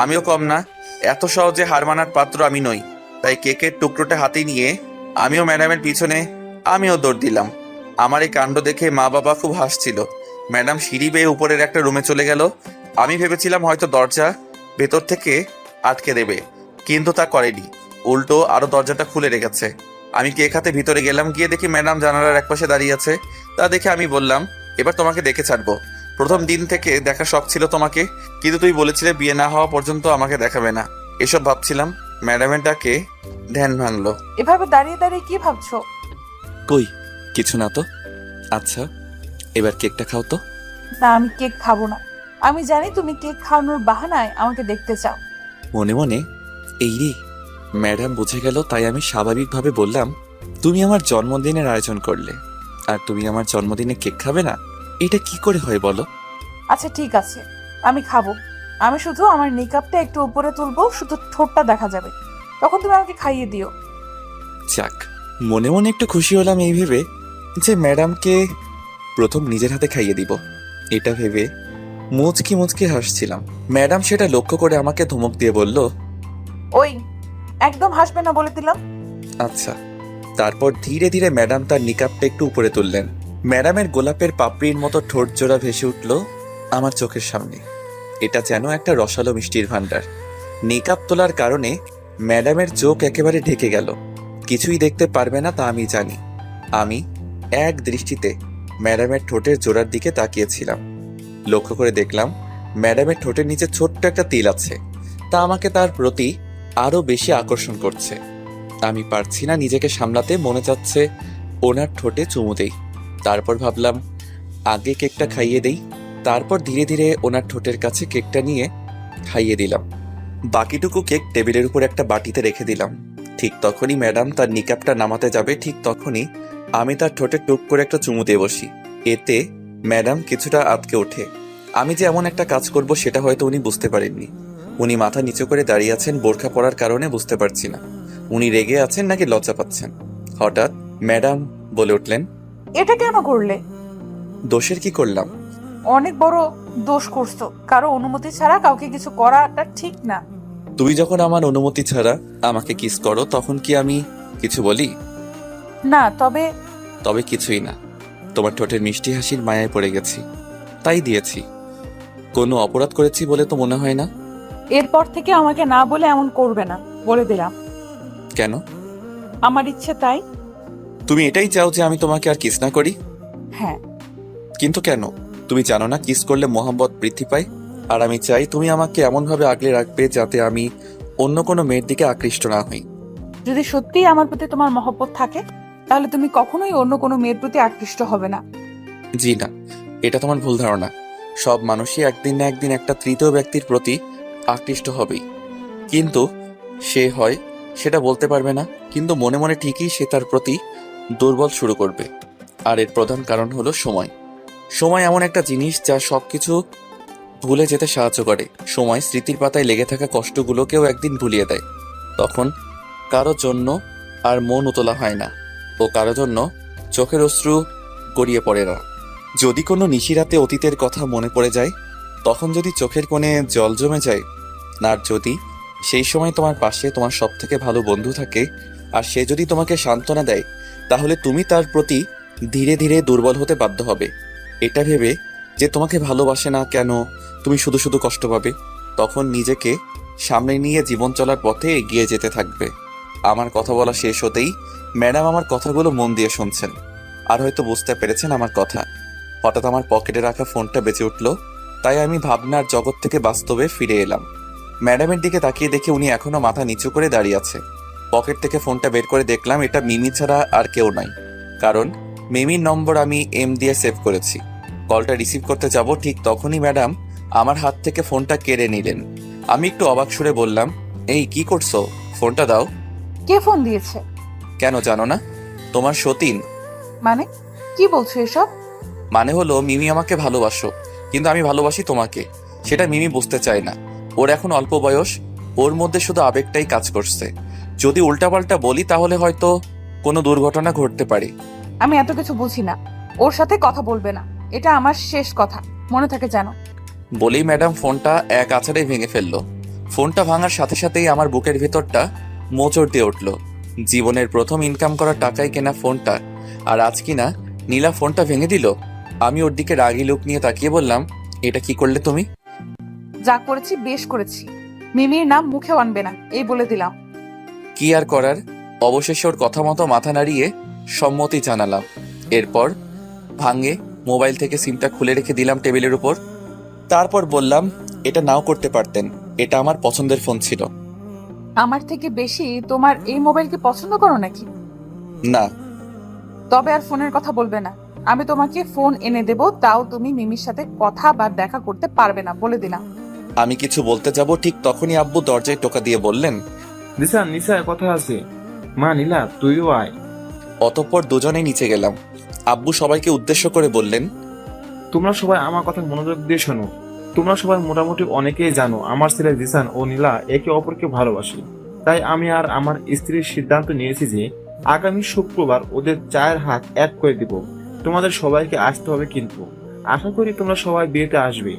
আমিও কম না, এত সহজে হার মানার পাত্র আমি নই। তাই কেকের টুকরোটা হাতে নিয়ে আমিও ম্যাডামের পিছনে আমিও দৌড় দিলাম। আমার এই কাণ্ড দেখে মা বাবা খুব হাসছিল। ম্যাডাম সিঁড়ি বেয়ে উপরের একটা রুমে চলে গেল। আমি ভেবেছিলাম হয়তো দরজা ভেতর থেকে আটকে দেবে, কিন্তু তা করেনি। উল্টো আরো দরজাটা খুলে রেখেছে। আমি কেক হাতে ভিতরে গেলাম, গিয়ে দেখি ম্যাডাম জানালার একপাশে দাঁড়িয়ে আছে। তা দেখে আমি বললাম, এবার তোমাকে দেখে ছাড়বো। প্রথম দিন থেকে দেখা শখ ছিল তোমাকে, কিন্তু তুই বলেছিলে বিয়ে না হওয়া পর্যন্ত আমাকে দেখাবে না। এসব ভাবছিলাম। ম্যাডামের ডাকে ধ্যান ভাঙলো। এভাবে দাঁড়িয়ে দাঁড়িয়ে কি ভাবছো? কই কিছু না তো। আচ্ছা এবার কেকটা খাও তো। না, আমি কেক খাবো না। আমি জানি তুমি কেক খাওয়ানোর বাহানায় আমাকে দেখতে চাও। মনে মনে এই রে, ম্যাডাম বুঝে গেল। তাই আমি স্বাভাবিকভাবে বললাম, তুমি আমার জন্মদিনের আয়োজন করলে আর তুমি আমার জন্মদিনে কেক খাবে না? এটা কি করে হয় বলো? আচ্ছা ঠিক আছে, আমি খাবো। আমি শুধু আমার মেকআপটা একটু উপরে তুলবো, শুধু ঠোঁটটা দেখা যাবে, তখন তুমি আমাকে খাইয়ে দিও। যাক, মনে মনে একটু খুশি হলাম এই ভেবে যে ম্যাডামকে প্রথম নিজের হাতে খাইয়ে দিব। এটা ভেবে মুচকি মুচকি হাসছিলাম। ম্যাডাম সেটা লক্ষ্য করে আমাকে ধমক দিয়ে বলল, ওই একদম হাসবে না বলে দিলাম। আচ্ছা। তারপর ধীরে ধীরে ম্যাডাম তার নিকাবটা একটু উপরে তুললেন। ম্যাডামের গোলাপের পাপড়ির মতো ঠোঁট জোড়া ভেসে উঠল আমার চোখের সামনে। এটা যেন একটা রসালো মিষ্টির ভান্ডার। নিকাব তোলার কারণে ম্যাডামের চোখ একেবারে ঢেকে গেল। কিছুই দেখতে পারবে না তা আমি জানি। আমি এক দৃষ্টিতে ম্যাডামের ঠোঁটের জোড়ার দিকে তাকিয়েছিলাম। লক্ষ্য করে দেখলাম ম্যাডামের ঠোঁটের নিচে ছোট্ট একটা তিল আছে। তা আমাকে তার প্রতি আরো বেশি আকর্ষণ করছে। আমি পারছি না নিজেকে সামলাতে, মনে চাচ্ছে ওনার ঠোঁটে চুমু দেই। তারপর ভাবলাম আগে কেকটা খাইয়ে দেই, তারপর ধীরে ধীরে ওনার ঠোঁটের কাছে কেকটা নিয়ে খাইয়ে দিলাম। বাকিটুকু কেক টেবিলের উপর একটা বাটিতে রেখে দিলাম। ঠিক তখনই ম্যাডাম তার নিকাবটা নামাতে যাবে, ঠিক তখনই আমি তার ঠোঁটে টুক করে একটা চুমু দিয়ে বসি। এতে ম্যাডাম কিছুটা আটকে ওঠে। আমি যে এমন একটা কাজ করব সেটা হয়তো উনি বুঝতে পারেননি। উনি মাথা নিচু করে দাঁড়িয়ে আছেন, বোরখা পরার কারণে বুঝতে পারছি না উনি রেগে আছেন নাকি লজ্জা পাচ্ছেন। হঠাৎ ম্যাডাম বলে উঠলেন, এটা কেন করলে? দোষের কি করলাম? অনেক বড় দোষ করছো। কারো অনুমতি ছাড়া কাউকে কিছু করাটা ঠিক না। তুমি যখন আমার অনুমতি ছাড়া আমাকে কিস করো তখন কি আমি কিছু বলি? না, তবে কিছুই না। তোমার ঠোঁটের মিষ্টি হাসির মায়ায় পড়ে গেছি, তাই দিয়েছি। কোনো অপরাধ করেছি বলে তো মনে হয় না। এরপর থেকে আমাকে না বলে এমন করবে না, বলে দিলাম। কেন? আমার ইচ্ছে তাই। তুমি এটাই চাও যে আমি তোমাকে আর কিস না করি? হ্যাঁ। কিন্তু কেন? তুমি জানো না কিস করলে মোহাম্মত বৃদ্ধি পায়? আর আমি চাই তুমি আমাকে এমনভাবে আগলে রাখবে যাতে আমি অন্য কোনো মেয়ের দিকে আকৃষ্ট না হই। যদি সত্যিই আমার প্রতি তোমার মহব্বত থাকে তাহলে তুমি কখনোই অন্য কোনো মেয়ের প্রতি আকৃষ্ট হবে না। জি না, এটা তোমার ভুল ধারণা। সব মানুষই একদিন না একদিন একটা তৃতীয় ব্যক্তির প্রতি আকৃষ্ট হবেই, কিন্তু সে হয় সেটা বলতে পারবে না। কিন্তু মনে মনে ঠিকই সে তার প্রতি দুর্বল শুরু করবে। আর এর প্রধান কারণ হলো সময়। সময় এমন একটা জিনিস যা সবকিছু ভুলে যেতে সাহায্য করে। সময় স্মৃতির পাতায় লেগে থাকা কষ্টগুলোকেও একদিন ভুলিয়ে দেয়। তখন কারো জন্য আর মন উতলা হয় না, ও কারো জন্য চোখের অশ্রু গড়িয়ে পড়ে না। যদি কোনো নিশিরাতে অতীতের কথা মনে পড়ে যায়, তখন যদি চোখের কোণে জল জমে যায়, আর যদি সেই সময় তোমার পাশে তোমার সব থেকে ভালো বন্ধু থাকে আর সে যদি তোমাকে সান্ত্বনা দেয়, তাহলে তুমি তার প্রতি ধীরে ধীরে দুর্বল হতে বাধ্য হবে। এটা ভেবে যে তোমাকে ভালোবাসে না কেন, তুমি শুধু শুধু কষ্ট পাবে। তখন নিজেকে সামনে নিয়ে জীবন চলার পথে এগিয়ে যেতে থাকবে। আমার কথা বলা শেষ হতেই ম্যাডাম আমার কথাগুলো মন দিয়ে শুনছেন আর হয়তো বুঝতে পেরেছেন আমার কথা। হঠাৎ আমার পকেটে রাখা ফোনটা বেজে উঠল, তাই আমি ভাবনার জগৎ থেকে বাস্তবে ফিরে এলাম। ম্যাডামের দিকে তাকিয়ে দেখে উনি এখনো মাথা নিচু করে দাঁড়িয়ে আছে। পকেট থেকে ফোনটা বের করে দেখলাম এটা মিমি ছাড়া আর কেউ নয়, কারণ মিমির নম্বর আমি এম দিয়ে সেভ করেছি। কলটা রিসিভ করতে যাব ঠিক তখনই ম্যাডাম আমার হাত থেকে ফোনটা কেড়ে নিলেন। আমি একটু অবাক সুরে বললাম, এই কি করছো, ফোনটা দাও। কে ফোন দিয়েছে? কেন জানো না? তোমার সতীন। মানে কি বলছো এসব? মানে হলো মিমি আমাকে ভালোবাসো, কিন্তু আমি ভালোবাসি তোমাকে, সেটা মিমি বুঝতে চায় না। ওর এখন অল্প বয়স, ওর মধ্যে শুধু আবেগটাই কাজ করছে। যদি উল্টাপাল্টা বলি তাহলে হয়তো কোনো দুর্ঘটনা ঘটতে পারে। আমি এত কিছু বুঝি না, ওর সাথে কথা বলবে না, এটা আমার শেষ কথা, মনে থাকে জানো। বলেই ম্যাডাম ফোনটা এক আছাড়ে ভেঙে ফেললো। ফোনটা ভাঙার সাথে সাথেই আমার বুকের ভেতরটা মোচড় দিয়ে উঠল। জীবনের প্রথম ইনকাম করা টাকায় কেনা ফোনটা, আর আজ কিনা নীলা ফোনটা ভেঙে দিল। আমি ওর দিকে রাগি লুক নিয়ে তাকিয়ে বললাম, এটা কি করলে তুমি? যা করেছি বেশ করেছি, মিমির নাম মুখেও আনবে না, এই বলে দিলাম। কি আর করার, অবশেষে ওর কথা মতো মাথা নাড়িয়ে সম্মতি জানালাম। এরপর ভাঙে মোবাইল থেকে সিমটা খুলে রেখে দিলাম টেবিলের উপর। তারপর বললাম, এটা নাও করতে পারতেন, এটা আমার পছন্দের ফোন ছিল। আমার থেকে বেশি তোমার এই মোবাইলকে পছন্দ করো নাকি? না। তবে আর ফোনের কথা বলবে না। আমি তোমাকে ফোন এনে দেব, তাও তুমি মিমির সাথে কথা বা দেখা করতে পারবে না, বলে দিলাম। আমি কিছু বলতে যাব ঠিক তখনই আব্বু দরজায় টোকা দিয়ে বললেন, নিশান নিশা কথা আছে, মা নীলা তুইও আয়। অতঃপর দুজনেই নিচে গেলাম। আব্বু সবাইকে উদ্দেশ্য করে বললেন, তোমরা সবাই আমার কথা মনোযোগ দিয়ে শোনো। তোমরা সবাই মোটামুটি অনেকেই জানো আমার ছেলে জিসান ও নীলা একে অপরকে ভালোবাসে। তাই আমি আর আমার স্ত্রীর সিদ্ধান্ত নিয়েছি যে আগামী শুক্রবার ওদের চায়ের হাত এক করে দিব। তোমাদের সবাইকে আসতে হবে, কিন্তু আশা করি তোমরা সবাই বিয়েতে আসবে।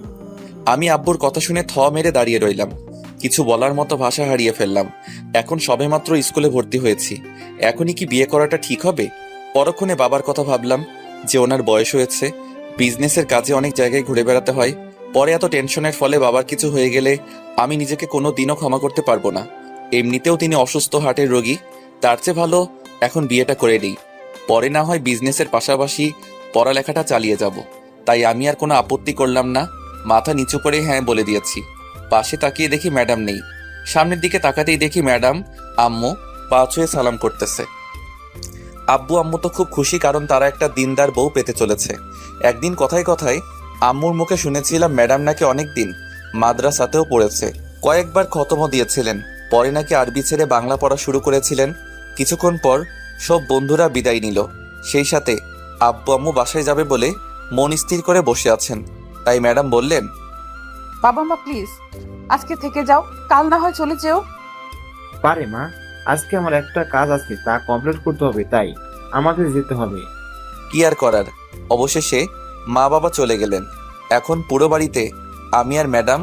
আমি আব্বুর কথা শুনে থ মেরে দাঁড়িয়ে রইলাম। কিছু বলার মতো ভাষা হারিয়ে ফেললাম। এখন সবেমাত্র স্কুলে ভর্তি হয়েছি, এখনই কি বিয়ে করাটা ঠিক হবে? পরক্ষণে বাবার কথা ভাবলাম যে ওনার বয়স হয়েছে, বিজনেসের কাজে অনেক জায়গায় ঘুরে বেড়াতে হয়। পরে এত টেনশনের ফলে বাবার কিছু হয়ে গেলে আমি নিজেকে কোনো দিনও ক্ষমা করতে পারবো না। এমনিতেও তিনি অসুস্থ হার্টের রোগী, তার চেয়ে ভালো এখন বিয়েটা করে নিই। পরে না হয় বিজনেসের পাশাপাশি পড়ালেখাটা চালিয়ে যাব। তাই আমি আর কোনো আপত্তি করলাম না, মাথা নিচু করে হ্যাঁ বলে দিয়েছি। পাশে তাকিয়ে দেখি ম্যাডাম নেই। সামনের দিকে তাকাতেই দেখি ম্যাডাম আম্মু পা ছুঁয়ে সালাম করতেছে। আব্বু আম্মু তো খুব খুশি, কারণ তারা একটা দিনদার বউ পেতে চলেছে। একদিন কথায় কথায় আম্মুর মুখে শুনেছিলাম ম্যাডাম নাকি অনেকদিন মাদ্রাসাতেও পড়েছে, কয়েকবার খতমও দিয়েছিলেন। পরে নাকি আরবি ছেড়ে বাংলা পড়া শুরু করেছিলেন। কিছুক্ষণ পর সব বন্ধুরা বিদায় নিল, সেই সাথে আব্বু আম্মু বাসায় যাবে বলে মন স্থির করে বসে আছেন। তাই ম্যাডাম বললেন, বাবা মা প্লিজ আজকে থেকে যাও, কাল না হয় চলে যেও। পারে মা, আজকে আমার একটা কাজ আছে, তা কমপ্লিট করতে হবে, তাই আমাদের যেতে হবে। কি আর করার। অবশেষে মা বাবা চলে গেলেন। এখন পুরো বাড়িতে আমি আর ম্যাডাম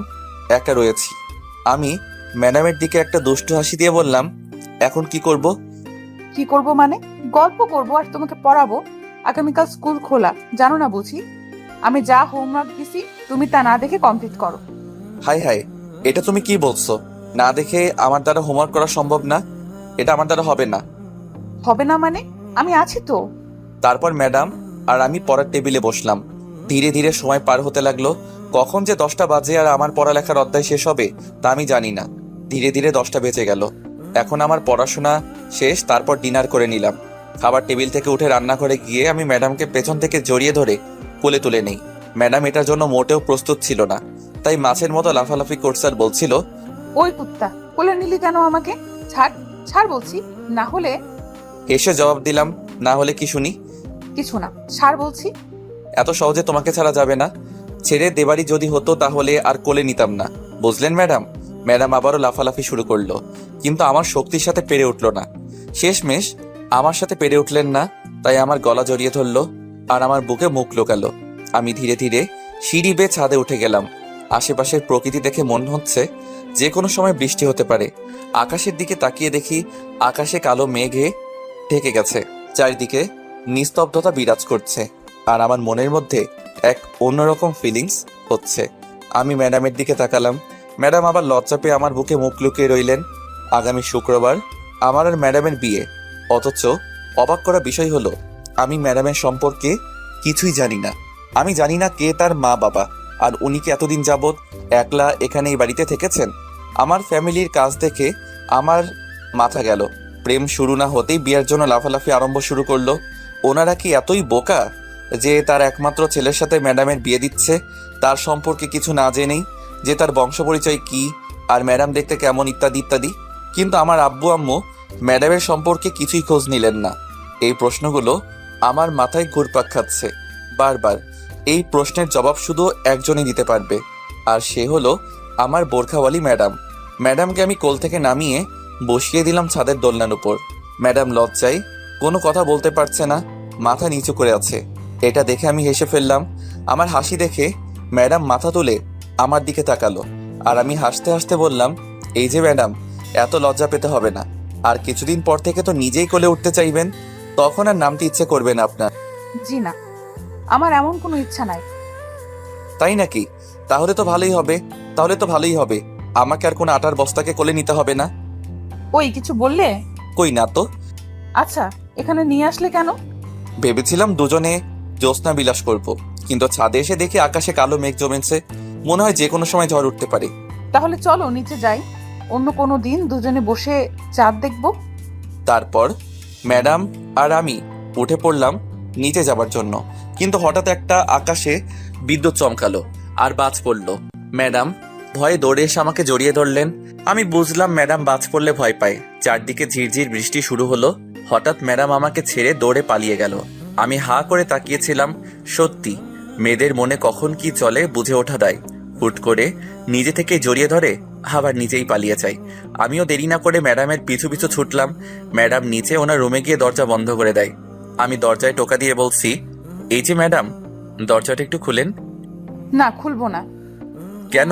একা রয়েছি। আমি ম্যাডামের দিকে একটা দুষ্টু হাসি দিয়ে বললাম, এখন কি করব? কি করব মানে? গল্প করব আর তোমাকে পড়াবো। আগামীকাল স্কুল খোলা, জানো না বুঝি? আমি যা হোমওয়ার্ক দিছি তুমি তা না দেখে কমপ্লিট করো। হাই হাই, এটা তুমি কি বলছো? না দেখে আমার দ্বারা হোমওয়ার্ক করা সম্ভব না, এটা আমার দ্বারা হবে না। হবে না মানে? আমি আছি তো। তারপর ম্যাডাম আর আমি পড়ার টেবিলে বসলাম। ধীরে ধীরে সময় পার হতে লাগলো। কখন যে 10টা বাজে আর আমার পড়ালেখার অধ্যায় শেষ হবে তা আমি জানি না। ধীরে ধীরে 10টা বেজে গেল। এখন আমার পড়াশোনা শেষ, তারপর ডিনার করে নিলাম। খাবার টেবিল থেকে উঠে রান্নাঘরে গিয়ে আমি ম্যাডামকে পেছন থেকে জড়িয়ে ধরে কোলে তুলে নেই। ম্যাডাম এটার জন্য মোটেও প্রস্তুত ছিল না, তাই মাছের মতো লাফালাফি করছে আর বলছিল, ওই কুত্তা, কোলে নিলি কেন আমাকে? ছাড় ছাড় বলছি, না হলে। এসে জবাব দিলাম, না হলে কি শুনি? কিছু না, ছাড় বলছি। এত সহজে তোমাকে ছাড়া যাবে না। ছেড়ে দেবারি যদি হতো তাহলে আর কোলে নিতাম না, বুঝলেন ম্যাডাম? ম্যাডাম আবারও লাফালাফি শুরু করলো, কিন্তু আমার শক্তির সাথে পেরে উঠলো না। শেষমেশ আমার সাথে পেরে উঠলেন না, তাই আমার গলা জড়িয়ে ধরলো আর আমার বুকে মুখ লুকালো। আমি ধীরে ধীরে সিঁড়ি বেয়ে ছাদে উঠে গেলাম। আশেপাশের প্রকৃতি দেখে মনে হচ্ছে যে কোনো সময় বৃষ্টি হতে পারে। আকাশের দিকে তাকিয়ে দেখি আকাশে কালো মেঘে ঢেকে গেছে। চারিদিকে নিস্তব্ধতা বিরাজ করছে, আর আমার মনের মধ্যে এক অন্যরকম ফিলিংস হচ্ছে। আমি ম্যাডামের দিকে তাকালাম। ম্যাডাম আবার লজ্জা পেয়ে আমার বুকে মুখ লুকিয়ে রইলেন। আগামী শুক্রবার আমার আর ম্যাডামের বিয়ে, অথচ অবাক করা বিষয় হলো আমি ম্যাডামের সম্পর্কে কিছুই জানি না। আমি জানি না কে তার মা বাবা, আর উনি কি এতদিন যাবৎ একলা এখানে এই বাড়িতে থেকেছেন। আমার ফ্যামিলির কাজ দেখে আমার মাথা গেল। প্রেম শুরু না হতেই বিয়ের জন্য লাফালাফি আরম্ভ শুরু করলো। ওনারা কি এতই বোকা যে তার একমাত্র ছেলের সাথে ম্যাডামের বিয়ে দিচ্ছে, তার সম্পর্কে কিছু না জেনেই, যে তার বংশ পরিচয় কি আর ম্যাডাম দেখতে কেমন ইত্যাদি ইত্যাদি। কিন্তু আমার আব্বু আম্মু ম্যাডামের সম্পর্কে কিছুই খোঁজ নিলেন না। এই প্রশ্নগুলো আমার মাথায় ঘুরপাক খাচ্ছে বারবার। এই প্রশ্নের জবাব শুধু একজনই দিতে পারবে, আর সে হলো আমার বোরখাওয়ালি ম্যাডাম। ম্যাডামকে আমি কোল থেকে নামিয়ে বসিয়ে দিলাম ছাদের দোলনার উপর। ম্যাডাম লজ্জায় কোনো কথা বলতে পারছে না, মাথা নিচু করে আছে। এটা দেখে আমি হেসে ফেললাম। আমার হাসি দেখে ম্যাডাম মাথা তুলে আমার দিকে তাকালো, আর আমি হাসতে হাসতে বললাম, এই যে ম্যাডাম, এত লজ্জা পেতে হবে না। আর কিছুদিন পর থেকে তো নিজেই কোলে উঠতে চাইবেন, তখন আর নামতে ইচ্ছে করবে না আপনার। জি না, আমার এমন কোনো ইচ্ছা নাই। তাই নাকি? তাহলে তো ভালোই হবে। আমাকে আর কোনো আটার বস্তাকে কোলে নিতে হবে না। ওই কিছু বললে? কই না তো। আচ্ছা, এখানে নিয়ে আসলে কেন? ভেবেছিলাম দুজনে জ্যোৎস্না বিলাস করব, কিন্তু ছাদে এসে দেখি আকাশে কালো মেঘ জমেছে। মনে হয় যে কোনো সময় ঝড় উঠতে পারে। তাহলে চলো নিচে যাই, অন্য কোনো দিন দুজনে বসে চাঁদ দেখবো। তারপর ম্যাডাম আর আমি উঠে পড়লাম নিচে যাবার জন্য, কিন্তু হঠাৎ একটা আকাশে বিদ্যুৎ চমকালো আর বাজ পড়ল। ম্যাডাম ভয়ে দৌড়ে এসে আমাকে জড়িয়ে ধরলেন। আমি বুঝলাম ম্যাডাম বাজ পড়লে ভয় পায়। চারদিকে ঝিরঝির বৃষ্টি শুরু হলো। হঠাৎ ম্যাডাম আমাকে ছেড়ে দৌড়ে পালিয়ে গেল। আমি হা করে তাকিয়েছিলাম। সত্যি মেয়েদের মনে কখন কি চলে বুঝে ওঠা দায়। হুট করে নিজে থেকে জড়িয়ে ধরে আবার নিজেই পালিয়ে যায়। আমিও দেরি না করে ম্যাডামের পিছু পিছু ছুটলাম। ম্যাডাম নিচে ওনার রুমে গিয়ে দরজা বন্ধ করে দেয়। আমি দরজায় টোকা দিয়ে বলছি, এই যে ম্যাডাম, দরজাটা একটু খুলেন। না, খুলবো না। কেন?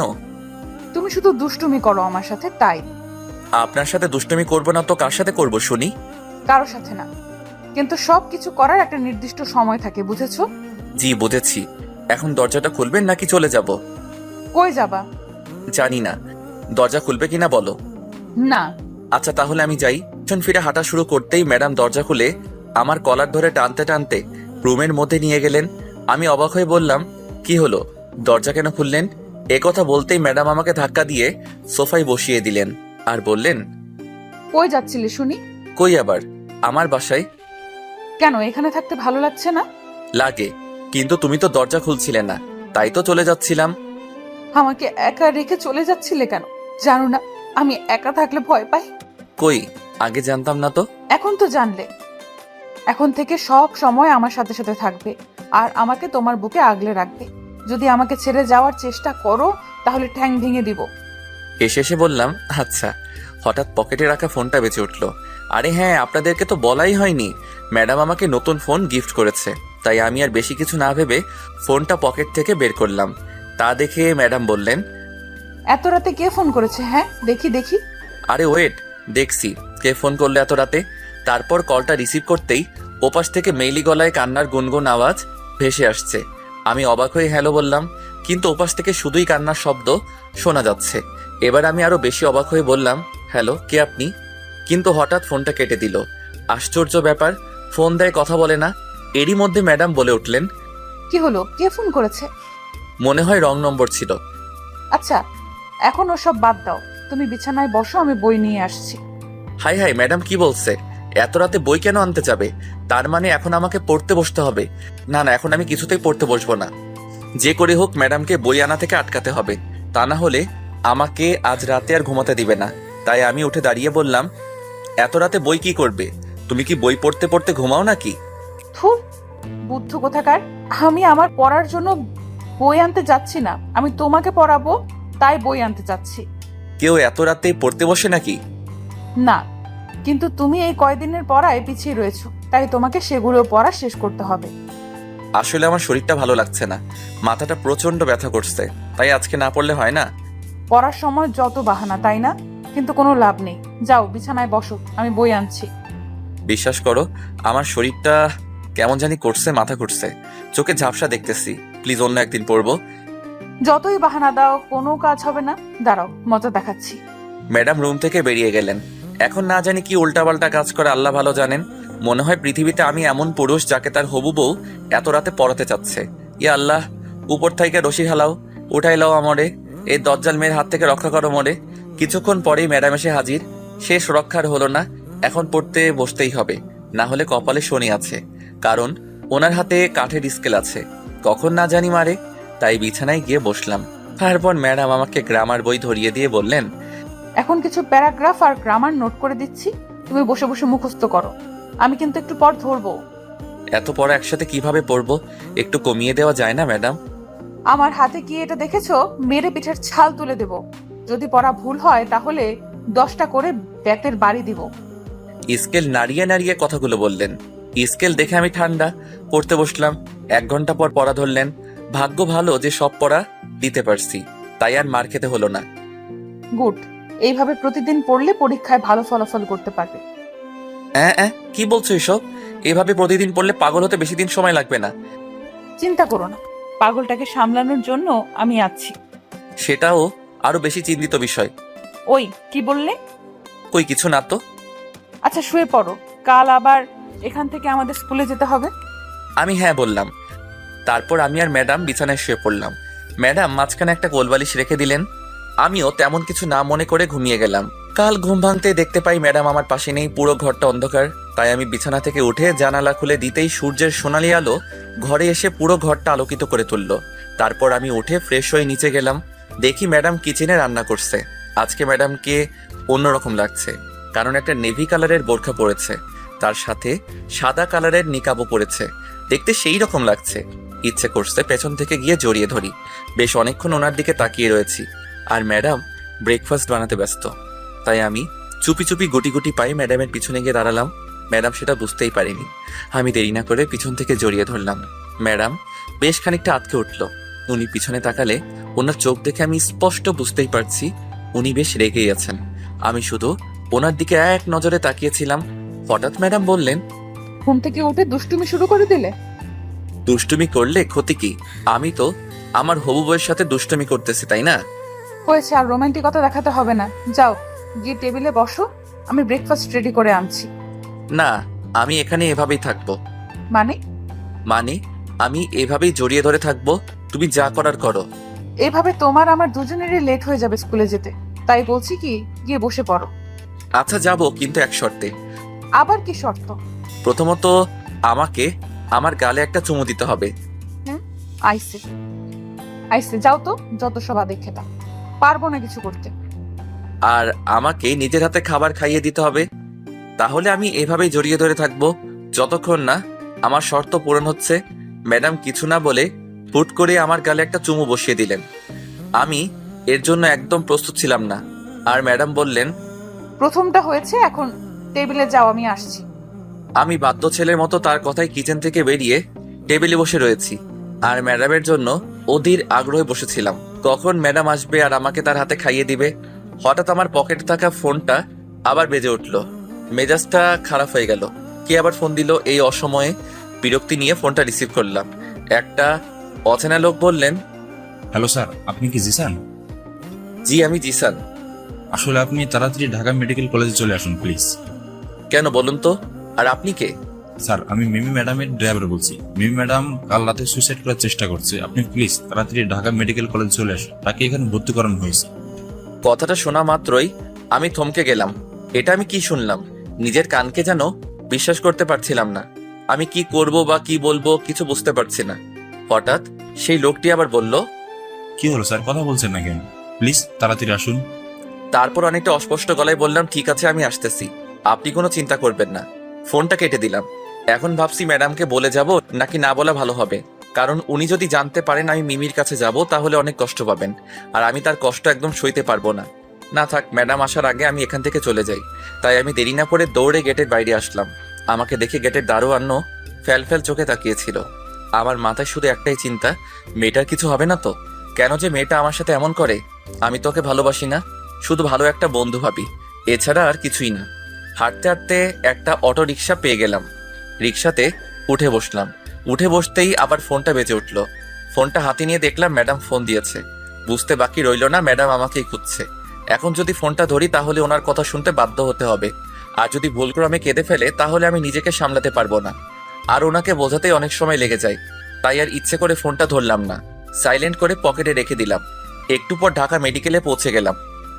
তুমি শুধু দুষ্টুমি করো আমার সাথে, তাই। আপনার সাথে দুষ্টুমি করবো না তো কার সাথে করবো শুনি? কারোর সাথে না, কিন্তু সব কিছু করার একটা নির্দিষ্ট সময় থাকে, বুঝেছো? জি বুঝেছি। এখন দরজাটা খুলবেন নাকি চলে যাব? কই যাবা? জানি না, দরজা খুলবে কিনা বলো। না। আচ্ছা তাহলে আমি যাই। পিছন ফিরে হাঁটা শুরু করতেই ম্যাডাম দরজা খুলে আমার কলার ধরে টানতে টানতে রুমের মধ্যে নিয়ে গেলেন। আমি অবাক হয়ে বললাম, কি হলো, দরজা কেন খুললেন? কথা বলতেই ম্যাডাম আমাকে ধাক্কা দিয়ে সোফায় বসিয়ে দিলেন আর বললেন, কই যাচ্ছিলে শুনি? কই আবার? আমার বাসায়। কেন, এখানে থাকতে ভালো লাগছে না? লাগে, কিন্তু তুমি তো দরজা খুলছিলে না, তাই তো চলে যাচ্ছিলাম। আমাকে একা রেখে চলে যাচ্ছিলে কেন? জানো না আমি একা থাকলে ভয় পাই? কই, আগে জানতাম না তো। এখন তো জানলে। এখন থেকে সব সময় আমার সাথে সাথে থাকবে, আর আমাকে তোমার বুকে আগলে রাখবে। যদি আমাকে ছেড়ে যাওয়ার চেষ্টা করো তাহলে ঠ্যাং ভেঙে দিব। এসে বললাম, আচ্ছা। হঠাৎ পকেটে রাখা ফোনটা বেজে উঠলো। আরে হ্যাঁ, আপনাদেরকে তো বলাই হয়নি, ম্যাডাম আমাকে নতুন ফোন গিফট করেছে। তাই আমি আর বেশি কিছু না ভেবে ফোনটা পকেট থেকে বের করলাম। তা দেখে ম্যাডাম বললেন, এত রাতে কে ফোন করেছে? হ্যাঁ, দেখি দেখি। আরে ওয়েট, দেখছি কে ফোন করলো এত রাতে। তারপর কলটা রিসিভ করতেই ওপাশ থেকে মেইলি গলায় কান্নার গুনগুন আওয়াজ ভেসে আসছে। আমি অবাক হয়ে হ্যালো বললাম, কিন্তু ওপাশ থেকে শুধুই কান্নার শব্দ শোনা যাচ্ছে। এবার আমি আরো বেশি অবাক হয়ে বললাম, হ্যালো, কে আপনি? কিন্তু হঠাৎ ফোনটা কেটে দিল। আশ্চর্য ব্যাপার, ফোন দেয় কথা বলে না। এরই মধ্যে ম্যাডাম বলে উঠলেন, কি হলো, কে ফোন করেছে? মনে হয় রং নম্বর ছিল। আচ্ছা, এখন ওসব বাদ দাও, তুমি বিছানায় বসো, আমি বই নিয়ে আসছি। হাই হাই, ম্যাডাম কি বলছে? এত রাতে বই কেন আনতে যাবে? তার মানে এখন আমাকে পড়তে বসতে হবে? না না, এখন আমি কিছুতেই পড়তে বসবো না। যে করে হোক ম্যাডামকে বই আনা থেকে আটকাতে হবে, তা না হলে আমাকে আজ রাতে আর ঘুমাতে দিবে না। তাই আমি উঠে দাঁড়িয়ে বললাম, এত রাতে বই কি করবে? তুমি কি বই পড়তে পড়তে ঘুমাও নাকি? থুর, বুদ্ধ কোথাকার। আমি আমার পড়ার জন্য বই আনতে যাচ্ছি না, আমি তোমাকে পড়াবো তাই বই আনতে যাচ্ছি। কেউ এত রাতে পড়তে বসে নাকি? না, কিন্তু তুমি এই কয়দিনের পড়ায় পিছিয়ে রয়েছো, তাই তোমাকে সেগুলো পড়া শেষ করতে হবে। আসলে আমার শরীরটা ভালো লাগছে না, মাথাটা প্রচন্ড ব্যথা করছে, তাই আজকে না পড়লে হয় না? পড়ার সময় যত বাহানা, তাই না? কিন্তু কোনো লাভ নেই। যাও বিছানায় বসো, আমি বই আনছি। বিশ্বাস করো, আমার শরীরটা কেমন জানি করছে, মাথা ঘুরছে, চোখে ঝাপসা দেখতেছি। প্লিজ অন্য একদিন পড়বো। যতই বাহানা দাও কোনো কাজ হবে না। দাঁড়াও, মজা দেখাচ্ছি। ম্যাডাম রুম থেকে বেরিয়ে গেলেন। এখন না জানি কি উল্টাপাল্টা কাজ করে আল্লাহ ভালো জানেন। মনে হয় পৃথিবীতে আমি এমন পুরুষ যাকে তার হবু বউ এত রাতে পড়াতে চাচ্ছে। ইয়া আল্লাহ, উপর থেকে রশি হালাও, উঠাইলাও আমরে, এই দজ্জাল মেয়ের হাত থেকে রক্ষা করো মরে। কিছুক্ষণ পরেই ম্যাডাম এসে হাজির। শেষ রক্ষার হলো না, এখন পড়তে বসতেই হবে, না হলে কপালে শনি আছে। কারণ ওনার হাতে কাঠের স্কেল আছে, কখন না জানি মারে। তাই বিছানায় গিয়ে বসলাম। তারপর ম্যাডাম আমাকে গ্রামার বই ধরিয়ে দিয়ে বললেন, এখন কিছু প্যারাগ্রাফ আর গ্রামার নোট করে দিচ্ছি, তুমি বসে বসে মুখস্থ করো। আমি কিন্তু একটু পর ধরবো। এত পড়া একসাথে কিভাবে পড়বো? একটু কমিয়ে দেওয়া যায় না ম্যাডাম? আমার হাতে কি এটা দেখেছো? মেরে পিঠের ছাল তুলে দেব। যদি পড়া ভুল হয় তাহলে 10টা করে ব্যাতের বাড়ি দিব। স্কেল নাড়িয়ে নাড়িয়ে কথাগুলো বললেন। স্কেল দেখে আমি ঠান্ডা, পড়তে বসলাম। 1 ঘন্টা পর পড়া ধরলেন। ভাগ্য ভালো যে সব পড়া দিতে পারছি, তাই আর মার খেতে হলো না। গুড। এইভাবে প্রতিদিন পড়লে পরীক্ষায় ভালো ফলাফল করতে পারবে। কি বলছো এসব? এভাবে প্রতিদিন পড়লে পাগল হতে বেশি দিন সময় লাগবে না। চিন্তা করো না, পাগলটাকে সামলানোর জন্য আমি আছি। সেটাও আরো বেশি চিন্তিত বিষয়। ওই কি বললে? কই কিছু না তো। আচ্ছা শুয়ে পড়ো, কাল আবার এখান থেকে আমাদের স্কুলে যেতে হবে। আমি হ্যাঁ বললাম। তারপর আমি আর ম্যাডাম বিছানায় শুয়ে পড়লাম। ম্যাডাম মাঝখানে একটা কোলবালিশ রেখে দিলেন। আমিও তেমন কিছু না মনে করে ঘুমিয়ে গেলাম। কাল ঘুম ভাঙতে দেখতে পাই ম্যাডাম আমার পাশে নেই, পুরো ঘরটা অন্ধকার। তাই আমি বিছানা থেকে উঠে জানালা খুলে দিতেই সূর্যের সোনালি আলো ঘরে এসে পুরো ঘরটা আলোকিত করে তুললো। তারপর আমি উঠে ফ্রেশ হয়ে নিচে গেলাম। দেখি ম্যাডাম কিচেনে রান্না করছে। আজকে ম্যাডামকে অন্যরকম লাগছে, কারণ একটা নেভি কালারের বোরখা পরেছে, তার সাথে সাদা কালারের নিকাবও পরেছে। দেখতে সেই রকম লাগছে, ইচ্ছে করছে পেছন থেকে গিয়ে জড়িয়ে ধরি। বেশ অনেকক্ষণ ওনার দিকে তাকিয়ে রয়েছি, আর ম্যাডাম ব্রেকফাস্ট বানাতে ব্যস্ত। তাই আমি চুপি চুপি গুটি গুটি পাই ম্যাডামের পিছনে গিয়ে দাঁড়ালাম। ম্যাডাম সেটা বুঝতেই পারেনি। আমি দেরি না করে পিছন থেকে জড়িয়ে ধরলাম। ম্যাডাম বেশ খানিকটা আটকে উঠল। উনি পিছনে তাকালে ওনার চোখ দেখে আমি স্পষ্ট বুঝতেই পারছি উনি বেশ রেগেই আছেন। আমি শুধু ওনার দিকে এক নজরে তাকিয়েছিলাম। হঠাৎ ম্যাডাম বললেন, ঘুম থেকে উঠে দুষ্টুমি শুরু করে দিলে? দুষ্টুমি করলে ক্ষতি কি? আমি তো আমার হবু বউয়ের সাথে দুষ্টুমি করতেছি, তাই না? হয়েছে, আর রোমান্টিকতা দেখাতে হবে না। যাও গিয়ে টেবিলে বসো, আমি ব্রেকফাস্ট রেডি করে আনছি। না, আমি এখানে এভাবেই থাকবো। মানে? মানে আমি এভাবেই জড়িয়ে ধরে থাকবো, তুমি যা করার করো। এভাবে তোমার আমার দুজনেরই লেট হয়ে যাবে স্কুলে যেতে। তাই বলছি কি, গিয়ে বসে পড়ো। আচ্ছা যাবো, কিন্তু এক শর্তে। আবার কি শর্ত? প্রথমত আমাকে আমার গালে একটা চুমু দিতে হবে। আইসে আইসে, যাও তো, যত সব আদেক খেতাম, পারবো না কিছু করতে। আর আমাকে নিজের হাতে খাবার খাইয়ে দিতে হবে। তাহলে আমি এভাবেই জড়িয়ে ধরে থাকবো যতক্ষণ না আমার শর্ত পূরণ হচ্ছে। ম্যাডাম কিছু না বলে হুট করে আমার গালে একটা চুমু বসিয়ে দিলেন। আমি এর জন্য একদম প্রস্তুত ছিলাম না। আর ম্যাডাম বললেন, প্রথমটা হয়েছে, এখন টেবিলে যাও, আমি আসছি। আমি বাধ্য ছেলের মতো তার কথায় কিচেন থেকে বেরিয়ে টেবিলে বসে রয়েছি। আর ম্যাডামের জন্য অধীর আগ্রহে বসেছিলাম কখন ম্যাডাম আসবে আর আমাকে তার হাতে খাইয়ে দিবে। হঠাৎ আমার পকেটে থাকা ফোনটা আবার বেজে উঠল। মেজাজটা খারাপ হয়ে গেল। কে আবার ফোন দিল এই অসময়ে? বিরক্তি নিয়ে ফোনটা রিসিভ করলাম। একটা অচেনা লোক বললেন, হ্যালো স্যার, আপনি কি জিসান? জি আমি জিসান। আসলে আপনি তাড়াতাড়ি ঢাকা মেডিকেল কলেজে চলে আসুন প্লিজ। কেন বলুন তো? আর আপনি কে? স্যার, আমি মিমি ম্যাডামের ড্রাইভার বলছি। মিমি ম্যাডাম কাল রাতে সুইসাইড করার চেষ্টা করছে। আপনি প্লিজ তাড়াতাড়ি ঢাকা মেডিকেল কলেজে চলে আসুন, তাকে এখানে ভর্তি করানো হয়েছে। কথাটা শোনা মাত্রই আমি থমকে গেলাম। এটা আমি কি শুনলাম? নিজের কানকে যেন বিশ্বাস করতে পারছিলাম না। আমি কি করব বা কি বলবো কিছু বুঝতে পারছি না। হঠাৎ সেই লোকটি আবার বলল, কি হলো স্যার, কথা বলছেন না কেন? প্লিজ তাড়াতাড়ি আসুন। তারপর অনেকটা অস্পষ্ট গলায় বললাম, ঠিক আছে আমি আসতেছি, আপনি কোনো চিন্তা করবেন না। ফোনটা কেটে দিলাম। এখন ভাবছি ম্যাডামকে বলে যাব নাকি না বলা ভালো হবে, কারণ উনি যদি জানতে পারেন আমি মিমির কাছে যাব তাহলে অনেক কষ্ট পাবেন, আর আমি তার কষ্ট একদম সইতে পারবো না। না থাক, ম্যাডাম আসার আগে আমি এখান থেকে চলে যাই। তাই আমি দেরি না করে দৌড়ে গেটের বাইরে আসলাম। আমাকে দেখে গেটের দারোয়ানও ফ্যাল ফ্যাল চোখে তাকিয়েছিল। আমার মাথায় শুধু একটাই চিন্তা, মেয়েটার কিছু হবে না তো? কেন যে মেয়েটা আমার সাথে এমন করে? আমি তোকে ভালোবাসি না, শুধু ভালো একটা বন্ধু ভাবি, এছাড়া আর কিছুই না। হাঁটতে হাঁটতে একটা অটো রিক্সা পেয়ে গেলাম। রিক্সাতে উঠে বসলাম। উঠে বসতেই আবার ফোনটা বেজে উঠল। ফোনটা হাতে নিয়ে দেখলাম ম্যাডাম ফোন দিয়েছে। বুঝতে বাকি রইল না ম্যাডাম আমাকেই খুঁজছে। এখন যদি ফোনটা ধরি তাহলে ওনার কথা শুনতে বাধ্য হতে হবে, আর যদি ভুলক্রমে কেঁদে ফেলে তাহলে আমি নিজেকে সামলাতে পারবো না, আর ওনাকে বোঝাতেই অনেক সময় লেগে যায়। তাই আর ইচ্ছে করে ফোনটা ধরলাম না, সাইলেন্ট করে পকেটে রেখে দিলাম। একটু পর ঢাকা মেডিকেলে পৌঁছে গেলাম।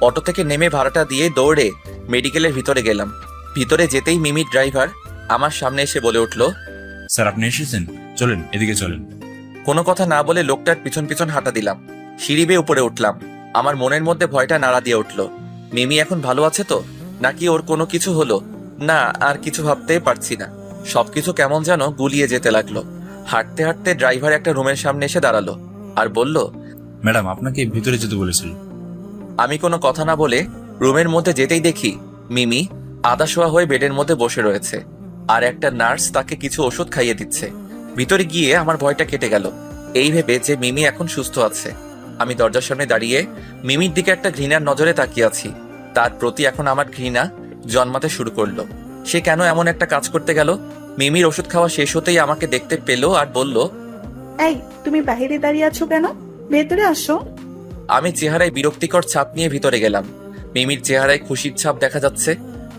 অটো থেকে নেমে ভাড়াটা দিয়ে দৌড়ে মেডিকেলের ভিতরে গেলাম। ভিতরে যেতেই মিমি ড্রাইভার আমার সামনে এসে বলে উঠল, স্যার আপনি এসেছেন, চলেন এদিকে চলেন। কোনো কথা না বলে লোকটার পিছন পিছন হাঁটা দিলাম। সিঁড়ি বেয়ে উপরে উঠলাম। আমার মনের মধ্যে ভয়টা নাড়া দিয়ে উঠল। মিমি এখন ভালো আছে তো, নাকি ওর কোনো কিছু হলো? না, আর কিছু ভাবতেই পারছি না। সবকিছু কেমন যেন গুলিয়ে যেতে লাগলো। হাঁটতে হাঁটতে ড্রাইভার একটা রুমের সামনে এসে দাঁড়ালো আর বলল, ম্যাডাম আপনাকে ভিতরে যেতে বলেছিল। আমি কোনো কথা না বলে রুমের মধ্যে যেতেই দেখি মিমি আদাশোয়া হয়ে বেডের মধ্যে বসে রয়েছে, আর একটা নার্স তাকে কিছু ওষুধ খাইয়ে দিচ্ছে। ভিতরে গিয়ে আমার ভয়টা কেটে গেল, এই ভেবে যে মিমি এখন সুস্থ আছে। আমি দরজার সামনে দাঁড়িয়ে মিমির দিকে একটা ঘৃণার নজরে তাকিয়ে আছি। তার প্রতি এখন আমার ঘৃণা জন্মাতে শুরু করলো। সে কেন এমন একটা কাজ করতে গেল? মিমির ওষুধ খাওয়া শেষ হতেই আমাকে দেখতে পেল আর বলল, এই তুমি বাইরে দাঁড়িয়ে আছো কেন? ভেতরে আসো। আমি চেহারায় বিরক্তিকর ছাপ নিয়ে ভিতরে গেলাম। মিমির চেহারায় খুশির ছাপ দেখা যাচ্ছে,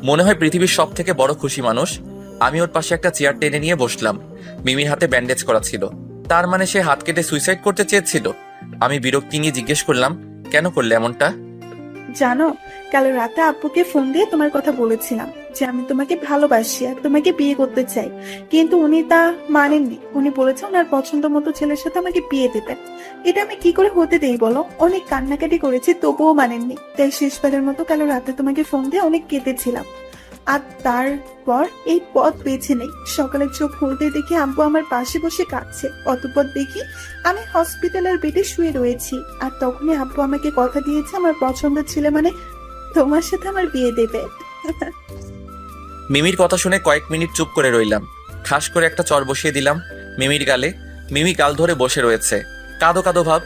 মনে হয় পৃথিবীর সব থেকে বড় খুশি মানুষ। আমি ওর পাশে একটা চেয়ার টেনে নিয়ে বসলাম। মিমির হাতে ব্যান্ডেজ করা ছিল, তার মানে সে হাত কেটে সুইসাইড করতে চেয়েছিল। আমি বিরক্তি নিয়ে জিজ্ঞেস করলাম, কেন করলে এমনটা? জানো, কাল রাতে আব্বুকে ফোন দিয়ে তোমার কথা বলেছিলাম যে আমি তোমাকে ভালোবাসি আর তোমাকে বিয়ে করতে চাই, কিন্তু উনি তা মানেননি। উনি বলেছেন ওনার পছন্দ মতো ছেলের সাথে আমাকে বিয়ে দেবেন। এটা আমি কি করে হতে দেই বলো? অনেক কান্নাকাটি করেছি তবুও মানেননি। তাই শেষবারের মতো কাল রাতে তোমাকে ফোন দিয়ে অনেক কেঁদেছিলাম। আর তারপর এই পথ বেছে নেই। সকালে চোখ খুলতে দেখি আব্বু আমার পাশে বসে কাঁদছে। অতঃপর দেখি আমি হসপিটালের বেডে শুয়ে রয়েছি। আর তখনই আব্বু আমাকে কথা দিয়েছে আমার পছন্দের ছেলে মানে তোমার সাথে আমার বিয়ে দেবে। মিমির কথা শুনে কয়েক মিনিট চুপ করে রইলাম। ঠাস করে একটা চর বসিয়ে দিলাম মিমির গালে। মিমি গাল ধরে বসে রয়েছে, কাঁদো কাঁদো ভাব।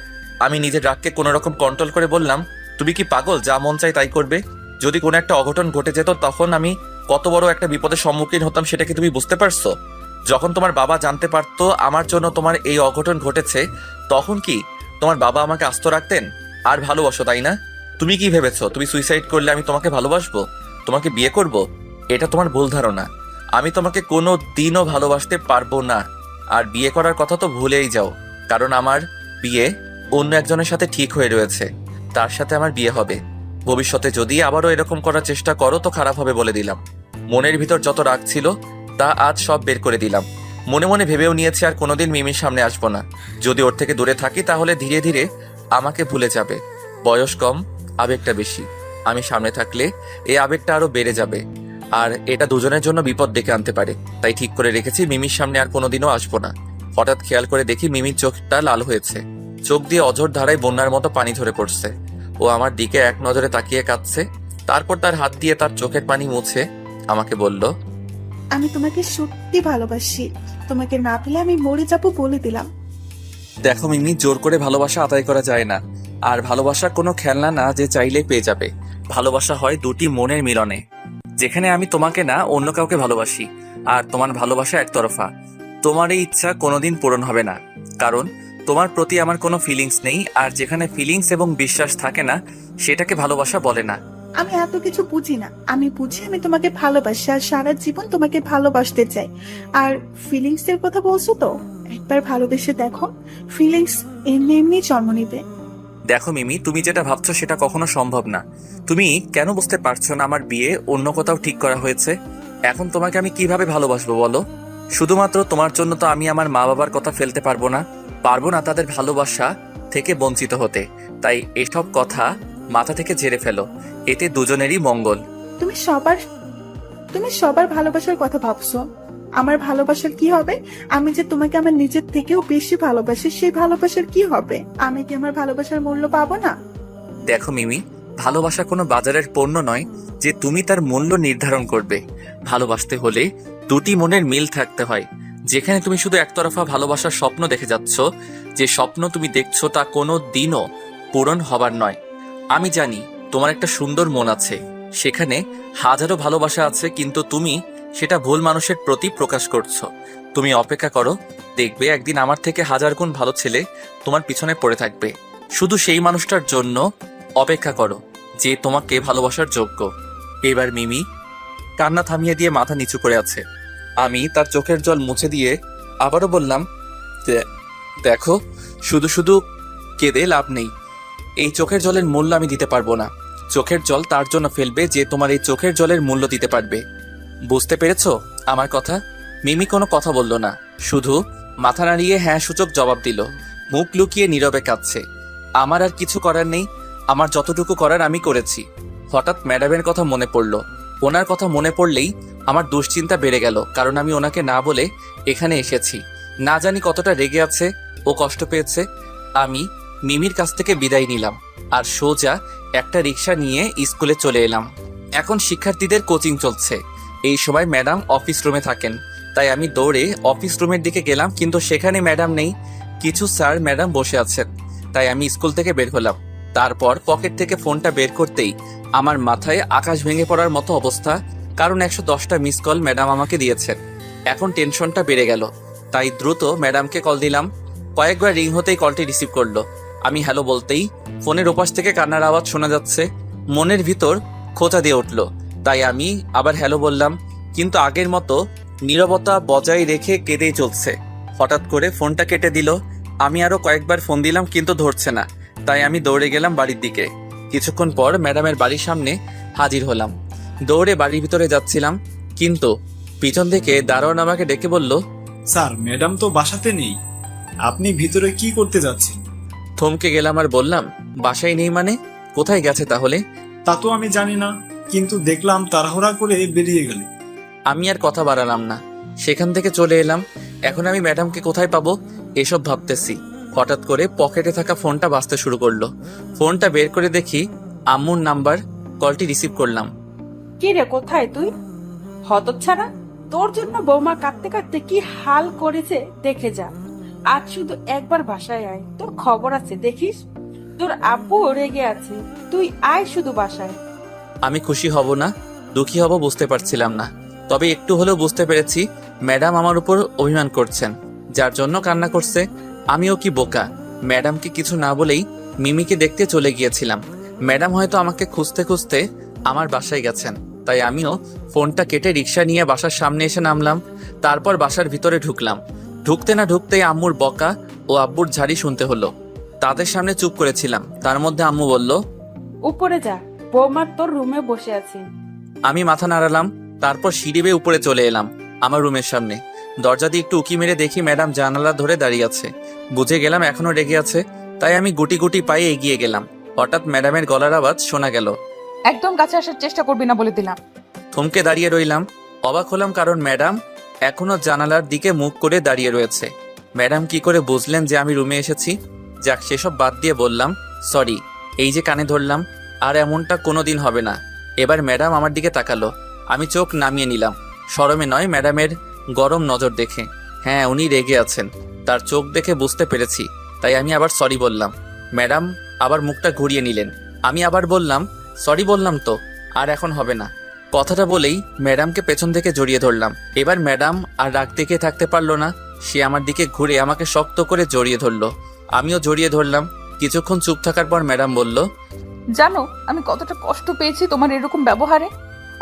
আমি নিজের রাগকে কোনো রকম কন্ট্রোল করে বললাম, তুমি কি পাগল? যা মন চাই তাই করবে। যদি কোনো একটা অঘটন ঘটে যেত তখন আমি কত বড় একটা বিপদের সম্মুখীন হতাম সেটা কি তুমি বুঝতে পারছো? যখন তোমার বাবা জানতে পারতো আমার জন্য তোমার এই অঘটন ঘটেছে, তখন কি তোমার বাবা আমাকে আস্ত রাখতেন? আর ভালোবাসো তাই না? তুমি কি ভেবেছো তুমি সুইসাইড করলে আমি তোমাকে ভালোবাসবো, তোমাকে বিয়ে করব? এটা তোমার ভুল ধারণা। আমি তোমাকে কোনো দিনও ভালোবাসতে পারবো না। আর বিয়ে করার কথা তো ভুলেই যাও, কারণ আমার বিয়ে অন্য একজনের সাথে ঠিক হয়ে রয়েছে। তার সাথে আমার বিয়ে হবে। ভবিষ্যতে যদি আবারও এরকম করার চেষ্টা করো তো খারাপ হবে বলে দিলাম। মনের ভিতর যত রাগ ছিল তা আজ সব বের করে দিলাম। মনে মনে ভেবেও নিয়েছি আর কোনোদিন মিমির সামনে আসবো না। যদি ওর থেকে দূরে থাকি তাহলে ধীরে ধীরে আমাকে ভুলে যাবে। বয়স কম, আবেগটা বেশি। আমি সামনে থাকলে এই আবেগটা আরো বেড়ে যাবে, আর এটা দুজনের জন্য বিপদ ডেকে আনতে পারে। তাই ঠিক করে রেখেছি মিমির সামনে আর কোনোদিনও আসবো না। হঠাৎ খেয়াল করে দেখি মিমির চোখটা লাল হয়েছে, চোখ দিয়ে অঝোর ধারায় বন্যার মতো পানি ঝরে পড়ছে। ও আমার দিকে এক নজরে তাকিয়ে কাঁদছে, তারপর তার হাত দিয়ে তার চোখের পানি মুছে আমাকে বলল, আমি তোমাকে সত্যি ভালোবাসি। তোমাকে না পেলে আমি মরে যাবো বলে দিলাম। দেখো মিমি, জোর করে ভালোবাসা আদায় করা যায় না। আর ভালোবাসা কোনো খেলনা না যে চাইলেই পেয়ে যাবে। ভালোবাসা হয় দুটি মনের মিলনে। যেখানে আমি তোমাকে না অন্য কাউকে ভালোবাসি, আর তোমার ভালোবাসা একতরফা। তোমার এই ইচ্ছা কোনোদিন পূরণ হবে না, কারণ তোমার প্রতি আমার কোনো ফিলিংস নেই। আর যেখানে ফিলিংস এবং বিশ্বাস থাকে না সেটাকে ভালোবাসা বলে না। আমি এত কিছু বুঝি না। আমি বুঝি আমি তোমাকে ভালোবাসি আর সারা জীবন তোমাকে ভালোবাসতে চাই। আর ফিলিংস এর কথা বলছো তো, একবার ভালোবেসে দেখো, ফিলিংস এমনি এমনি জন্ম নিবে। দেখো মিমি, তুমি যেটা ভাবছো সেটা কখনো সম্ভব না। তুমি কেন বুঝতে পারছো না আমার বিয়ে অন্য কোথাও ঠিক করা হয়েছে? এখন তোমাকে আমি কিভাবে ভালোবাসবো বলো? শুধুমাত্র তোমার জন্য তো আমি আমার মা বাবার কথা ফেলতে পারবো না তাদের ভালোবাসা থেকে বঞ্চিত হতে। তাই এসব কথা মাথা থেকে ঝেড়ে ফেলো, এতে দুজনেরই মঙ্গল। তুমি সবার ভালোবাসার কথা ভাবছো। আমার ভালোবাসার কি হবে? আমি যে তোমাকে আমার নিজের থেকেও বেশি ভালোবাসি, সেই ভালোবাসার কি হবে? আমি কি আমার ভালোবাসার মূল্য পাবো না? দেখো মিমি, ভালোবাসা কোনো বাজারের পণ্য নয় যে তুমি তার মূল্য নির্ধারণ করবে। ভালোবাসতে হলে দুটি মনের মিল থাকতে হয়। যেখানে তুমি শুধু একতরফা ভালোবাসার স্বপ্ন দেখে যাচ্ছ, যে স্বপ্ন তুমি দেখছো তা কোনো দিনও পূরণ হবার নয়। আমি জানি তোমার একটা সুন্দর মন আছে, সেখানে হাজারো ভালোবাসা আছে, কিন্তু তুমি সেটা ভুল মানুষের প্রতি প্রকাশ করছো। তুমি অপেক্ষা করো, দেখবে একদিন আমার থেকে হাজার গুণ ভালো ছেলে তোমার পিছনে পড়ে থাকবে। শুধু সেই মানুষটার জন্য অপেক্ষা করো যে তোমাকে ভালোবাসার যোগ্য। এবার মিমি কান্না থামিয়ে দিয়ে মাথা নিচু করে আছে। আমি তার চোখের জল মুছে দিয়ে আবারও বললাম, দেখো, শুধু শুধু কেঁদে লাভ নেই। এই চোখের জলের মূল্য আমি দিতে পারবো না। চোখের জল তার জন্য ফেলবে যে তোমার এই চোখের জলের মূল্য দিতে পারবে। বুঝতে পেরেছো আমার কথা? মিমি কোনো কথা বলল না, শুধু মাথা নাড়িয়ে হ্যাঁ সূচক জবাব দিল, মুখ লুকিয়ে নীরবে কাঁদছে। আমার আর কিছু করার নেই, আমার যতটুকু করার আমি করেছি। হঠাৎ ম্যাডামের কথা মনে পড়ল। ওনার কথা মনে পড়লেই আমার দুশ্চিন্তা বেড়ে গেল, কারণ আমি ওনাকে না বলে এখানে এসেছি। না জানি কতটা রেগে আছে ও কষ্ট পেয়েছে। আমি মিমির কাছ থেকে বিদায় নিলাম আর সোজা একটা রিক্সা নিয়ে স্কুলে চলে এলাম। এখন শিক্ষার্থীদের কোচিং চলছে। এই সময় ম্যাডাম অফিস রুমে থাকেন, তাই আমি দৌড়ে অফিস রুমের দিকে গেলাম, কিন্তু সেখানে ম্যাডাম নেই। কিছু স্যার ম্যাডাম বসে আছেন, তাই আমি স্কুল থেকে বের হলাম। তারপর পকেট থেকে ফোনটা বের করতেই আমার মাথায় আকাশ ভেঙে পড়ার মতো অবস্থা, কারণ 110টা মিস কল ম্যাডাম আমাকে দিয়েছেন। এখন টেনশনটা বেড়ে গেল, তাই দ্রুত ম্যাডামকে কল দিলাম। কয়েকবার রিং হতেই কলটি রিসিভ করলো। আমি হ্যালো বলতেই ফোনের ওপাশ থেকে কান্নার আওয়াজ শোনা যাচ্ছে। মনের ভিতর খোঁচা দিয়ে উঠল, তাই আমি আবার হ্যালো বললাম, কিন্তু আগের মতো নীরবতা বজায় রেখে কেঁদেই চলছে। হঠাৎ করে ফোনটা কেটে দিল। আমি আরো কয়েকবার ফোন দিলাম, কিন্তু ধরছে না, তাই আমি দৌড়ে গেলাম বাড়ির দিকে। কিছুক্ষণ পর ম্যাডামের বাড়ির সামনে হাজির হলাম। দৌড়ে বাড়ির ভিতরে যাচ্ছিলাম, কিন্তু পিছন থেকে দারোয়ান আমাকে ডেকে বলল, স্যার, ম্যাডাম তো বাসাতে নেই, আপনি ভিতরে কি করতে যাচ্ছেন? থমকে গেলাম আর বললাম, বাসায় নেই মানে? কোথায় গেছে তাহলে? তা তো আমি জানি না, কিন্তু দেখলাম তাড়াহুড়া করে বেরিয়ে গেল। আমি আর কথা বাড়ালাম না, সেখান থেকে চলে এলাম। এখন আমি ম্যাডামকে কোথায় পাবো এসব ভাবতেছি। হঠাৎ করে পকেটে থাকা ফোনটা বাজতে শুরু করলো। ফোনটা বের করে দেখি আম্মুর নাম্বার। কলটি রিসিভ করলাম। কি রে, কোথায় তুই? হতচ্ছাড়া, তোর জন্য বৌমা কাঁদতে কাঁদতে কি হাল করেছে দেখে যা। আজ শুধু একবার বাসায় আয়, তোর খবর আছে দেখিস। তোর আব্বু রেগে আছে, তুই আয় শুধু বাসায়। আমি খুশি হব না দুঃখী হব বুঝতে পারছিলাম না, তবে একটু হলেও বুঝতে পেরেছি ম্যাডাম আমার উপর অভিমান করছেন, যার জন্য কান্না করছে। আমিও কি বোকা, ম্যাডামকে কিছু না বলেই মিমিকে দেখতে চলে গিয়েছিলাম। ম্যাডাম হয়তো আমাকে খুঁজতে খুঁজতে আমার বাসায় গেছেন, তাই আমিও ফোনটা কেটে রিক্সা নিয়ে বাসার সামনে এসে নামলাম। তারপর বাসার ভিতরে ঢুকলাম। ঢুকতে না ঢুকতেই আম্মুর বকা ও আব্বুর ঝাড়ি শুনতে হলো। তাদের সামনে চুপ করেছিলাম, তার মধ্যে আম্মু বলল, উপরে যা, বৌমা তোর রুমে বসে আছে। আমি মাথা নাড়ালাম। তারপর সিঁড়ি বেয়ে উপরে চলে এলাম আমার রুমের সামনে। দরজা দিয়ে একটু উকি মেরে দেখি ম্যাডাম জানালা ধরে দাঁড়িয়ে আছে। বুঝে গেলাম এখনো রেগে আছে, তাই আমি গুটি গুটি পায়ে এগিয়ে গেলাম। হঠাৎ ম্যাডামের গলার আওয়াজ শোনা গেল, একদম কাছে আসার চেষ্টা করবি না বলে দিলাম। থমকে দাঁড়িয়ে রইলাম। অবাক হলাম, কারণ ম্যাডাম এখনো জানালার দিকে মুখ করে দাঁড়িয়ে রয়েছে। ম্যাডাম কি করে বুঝলেন যে আমি রুমে এসেছি? যাক, সেসব বাদ দিয়ে বললাম, সরি, এই যে কানে ধরলাম, আর এমনটা কোনোদিন হবে না। এবার ম্যাডাম আমার দিকে তাকালো। আমি চোখ নামিয়ে নিলাম, শরমে নয়, ম্যাডামের গরম নজর দেখে। হ্যাঁ, উনি রেগে আছেন, তার চোখ দেখে বুঝতে পেরেছি, তাই আমি আবার সরি বললাম। ম্যাডাম আবার মুখটা ঘুরিয়ে নিলেন। আমি আবার বললাম, সরি বললাম তো, আর এখন হবে না। কথাটা বলেই ম্যাডামকে পেছন থেকে জড়িয়ে ধরলাম। এবার ম্যাডাম আর রাগ দেখে থাকতে পারলো না, সে আমার দিকে ঘুরে আমাকে শক্ত করে জড়িয়ে ধরলো। আমিও জড়িয়ে ধরলাম। কিছুক্ষণ চুপ থাকার পর ম্যাডাম বলল, জানো আমি কতটা কষ্ট পেয়েছি তোমার এরকম ব্যবহারে?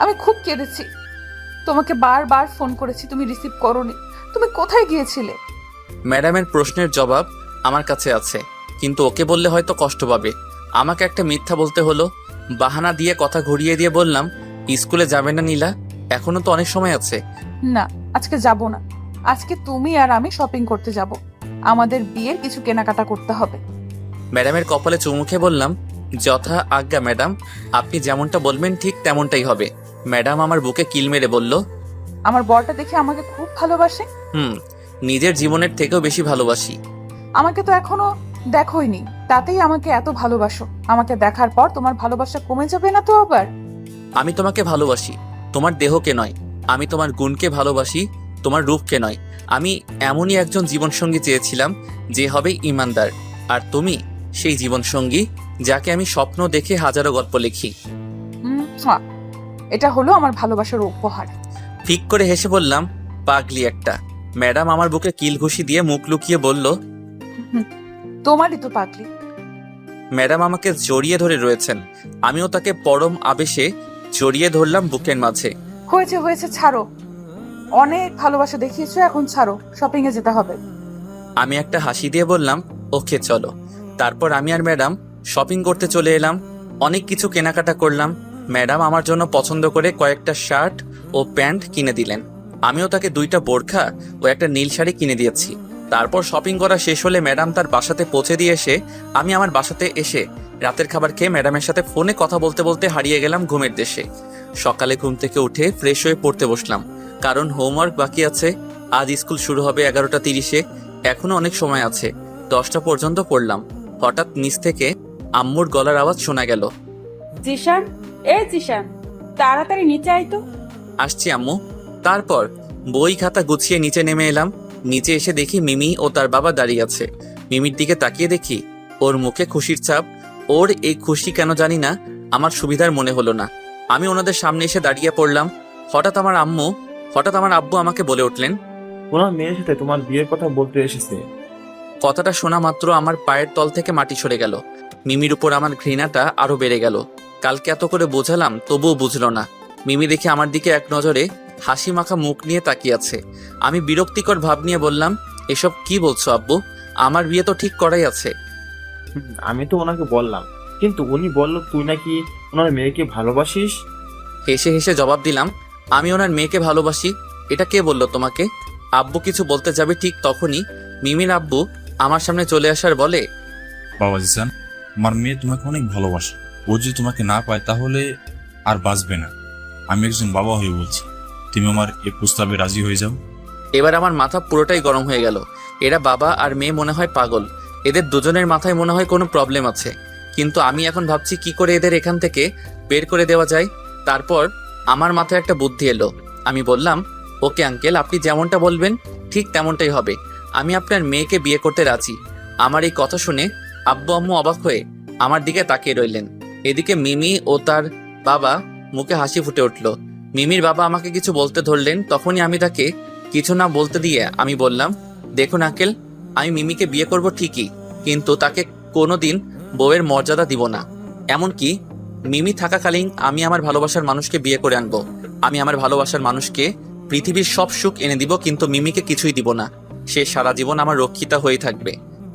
আমি খুব কেঁদেছি, তোমাকে বারবার ফোন করেছি, তুমি রিসিভ করোনি। তুমি কোথায় গিয়েছিলে? ম্যাডামের প্রশ্নের জবাব আমার কাছে আছে, কিন্তু ওকে বললে হয়তো কষ্ট পাবে। আমাকে একটা মিথ্যা বলতে হলো। বাহানা দিয়ে কথা ঘুরিয়ে দিয়ে বললাম, স্কুলে যাবে না নীলা? এখনো তো অনেক সময় আছে। না, আজকে যাব না। আজকে তুমি আর আমি শপিং করতে যাব। আমাদের বিয়ের কিছু কেনাকাটা করতে হবে। ম্যাডামের কপালে চুমু খেয়ে বললাম, যথা আজ্ঞা ম্যাডাম, আপনি যেমনটা বলবেন ঠিক তেমনটাই হবে। ম্যাডাম আমার বুকে কিল মেরে বলল, আমার বরটা দেখে আমাকে খুব ভালোবাসে। নিজের জীবনের থেকেও বেশি ভালোবাসি। আমাকে তো এখনো দেখোইনি, তাতেই আমাকে এত ভালোবাসো। আমাকে দেখার পর তোমার ভালোবাসা কমে যাবে না তো আবার? আমি তোমাকে ভালোবাসি, তোমার দেহকে নয়। আমি তোমার গুণকে ভালোবাসি, তোমার রূপকে নয়। আমি এমনই একজন জীবনসঙ্গী চেয়েছিলাম যে হবে ইমানদার, আর তুমি সেই জীবনসঙ্গী যাকে আমি স্বপ্ন দেখে হাজারো গল্প লিখি। মুয়া। এটা হলো আমার ভালোবাসার উপহার। ঠিক করে হেসে বললাম, পাগলি একটা। ম্যাডাম আমার বুকে কিল ঘুষি দিয়ে মুখ লুকিয়ে বলল, তোমারই তো পাগলি। ম্যাডাম আমাকে জড়িয়ে ধরে রয়েছেন। আমিও তাকে পরম আবেশে জড়িয়ে ধরলাম বুকের মাঝে। হয়েছে হয়েছে, ছাড়ো। অনেক ভালোবাসা দেখিয়েছো, এখন ছাড়ো, শপিং এ যেতে হবে। আমি একটা হাসি দিয়ে বললাম, ওকে চলো। তারপর আমি আর ম্যাডাম শপিং করতে চলে এলাম। অনেক কিছু কেনাকাটা করলাম। ম্যাডাম আমার জন্য পছন্দ করে কয়েকটা শার্ট ও প্যান্ট কিনে দিলেন। আমিও তাকে 2টা বোরখা ও একটা নীল শাড়ি কিনে দিয়েছি। তারপর শপিং করা শেষ হলে ম্যাডাম তার বাসাতে পৌঁছে দিয়ে এসে আমি আমার বাসাতে এসে রাতের খাবার খেয়ে ম্যাডামের সাথে ফোনে কথা বলতে বলতে হারিয়ে গেলাম ঘুমের দেশে। সকালে ঘুম থেকে উঠে ফ্রেশ হয়ে পড়তে বসলাম, কারণ হোমওয়ার্ক বাকি আছে। আজ স্কুল শুরু হবে 11টা 30-এ, এখনো অনেক সময় আছে। 10টা পর্যন্ত পড়লাম। হঠাৎ নিচ থেকে আম্মুর গলার আওয়াজ শোনা গেল। জিশান, জিশান, তাড়াতাড়ি নিচে আয় তো। আসছি আম্মু। তারপর বই খাতা গুছিয়ে নিচে নেমে এলাম। নিচে এসে দেখি মিমি ও তার বাবা দাঁড়িয়ে আছে। মিমির দিকে তাকিয়ে দেখি ওর মুখে খুশির ছাপ। ওর এই খুশি কেন জানি না আমার সুবিধার মনে হলো না। আমি ওনাদের সামনে এসে দাঁড়িয়ে পড়লাম। হঠাৎ আমার আব্বু আমাকে বলে উঠলেন, ওনার মেয়ের সাথে তোমার বিয়ের কথা বলতে এসেছে। কথাটা শোনা মাত্র আমার পায়ের তল থেকে মাটি সরে গেল। মিমির উপর আমার ঘৃণাটা আরো বেড়ে গেল। কালকে এত করে বোঝালাম, তবুও বুঝলো না। মিমি দেখে আমার দিকে এক নজরে হাসি মাখা মুখ নিয়ে তাকিয়ে আছে। আমি বিরক্তিকর ভাব নিয়ে বললাম, এসব কি বলছো আব্বু? আমার বিয়ে তো ঠিক করাই আছে। আমি তো ওনাকে বললাম, কিন্তু উনি বলল তুই নাকি ওনার মেয়েকে ভালোবাসিস। হেসে হেসে জবাব দিলাম, আমি ওনার মেয়েকে ভালোবাসি? এটা কে বললো তোমাকে? আব্বু কিছু বলতে যাবে ঠিক তখনই মিমির আব্বু আমার সামনে চলে আসার বলে, বাবা জিসান, আমার মেয়ে তোমাকে অনেক ভালোবাসে। ও যদি তোমাকে না পায় তাহলে আর বাঁচবে না। আমি একজন বাবা হয়ে বলছি, তুমি আমার এই প্রস্তাবে রাজি হয়ে যাও। এবার আমার মাথা পুরোটাই গরম হয়ে গেল। এরা বাবা আর মেয়ে মনে হয় পাগল। এদের দুজনের মাথায় মনে হয় কোনো প্রবলেম আছে। কিন্তু আমি এখন ভাবছি কি করে এদের এখান থেকে বের করে দেওয়া যায়। তারপর আমার মাথায় একটা বুদ্ধি এলো। আমি বললাম, ওকে আঙ্কেল, আপনি যেমনটা বলবেন ঠিক তেমনটাই হবে। আমি আপনার মেয়েকে বিয়ে করতে রাজি। আমার এই কথা শুনে আব্বু আম্মু অবাক হয়ে আমার দিকে তাকিয়ে রইলেন। এদিকে মিমি ও তার বাবা মুখে হাসি ফুটে উঠল। মিমির বাবা আমাকে কিছু বলতে ধরলেন, তখনই আমি তাকে কিছু না বলতে দিয়ে আমি বললাম, দেখুন আঙ্কেল, আমি মিমিকে বিয়ে করব ঠিকই, কিন্তু তাকে কোনোদিন বউয়ের মর্যাদা দিব না। এমনকি মিমি থাকাকালীন আমি আমার ভালোবাসার মানুষকে বিয়ে করে আনবো। আমি আমার ভালোবাসার মানুষকে পৃথিবীর সব সুখ এনে দিব, কিন্তু মিমিকে কিছুই দিব না। সে সারা জীবন আমার রক্ষিতা হয়ে থাকবে।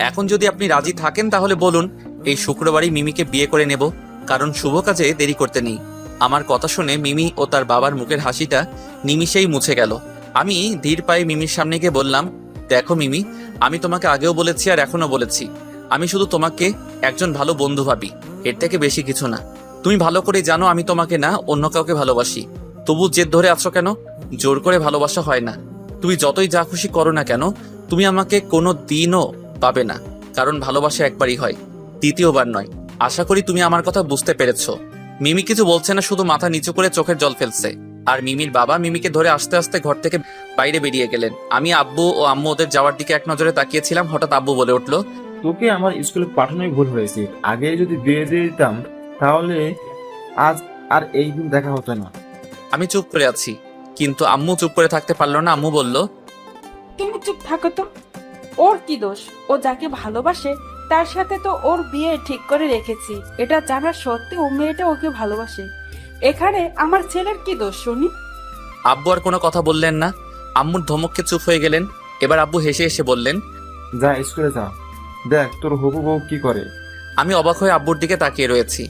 এখন যদি আপনি রাজি থাকেন তাহলে বলুন, এই শুক্রবারই মিমিকে বিয়ে করে নেব, কারণ শুভ কাজে দেরি করতে নেই। আমার কথা শুনে মিমি ও তার বাবার মুখের হাসিটা নিমিষেই মুছে গেল। আমি ধীর পায়ে মিমির সামনে গিয়ে বললাম, দেখো মিমি, আমি তোমাকে আগেও বলেছি আর এখনো বলেছি, আমি শুধু তোমাকে একজন ভালো বন্ধু ভাবি, এর থেকে বেশি কিছু না। তুমি ভালো করে জানো আমি তোমাকে না অন্য কাউকে ভালোবাসি। তবু জেদ ধরে আছো কেন? জোর করে ভালোবাসা হয় না। তুমি যতই যা খুশি করো না কেন, তুমি আমাকে কোনো দিনও পাবে না, কারণ ভালোবাসা একবারই হয়, দ্বিতীয়বার নয়। আশা করি তুমি আমার কথা বুঝতে পেরেছো। মিমি কিছু বলছে না, শুধু মাথা নিচু করে চোখের জল ফেলছে। আর মিমির বাবা মিমিকে ধরে আস্তে আস্তে ঘর থেকে বাইরে বেরিয়ে গেলেন। আমি আব্বু ও আম্মু ওদের যাওয়ার দিকে এক নজরে তাকিয়েছিলাম। হঠাৎ আব্বু বলে উঠলো, তোকে আমার স্কুলে পাঠানোই ভুল হয়েছে। আগে যদি বিয়ে দিয়ে দিতাম তাহলে আজ আর এই দিন দেখা হতো না। আমি চুপ করে আছি, কিন্তু আম্মু চুপ করে থাকতে পারলো না। আম্মু বলল, তুমি চুপ থাকো তো। ওর কি দোষ? ও যাকে ভালোবাসে তার সাথে তো ওর বিয়ে ঠিক করে রেখেছি। এটা জানা সত্ত্বেও মেয়েটা ওকে ভালোবাসে। এখানে আমার ছেলের কি দোষ শুনি? আব্বু আর কোনো কথা বললেন না। আম্মুর ধমককে চুপ হয়ে গেলেন। এবার আব্বু হেসে এসে বললেন, যা স্কুলে যা, দেখ তোর হবু বউ কি করে। আমি অবাক হয়ে আব্বুর দিকে তাকিয়ে রয়েছি।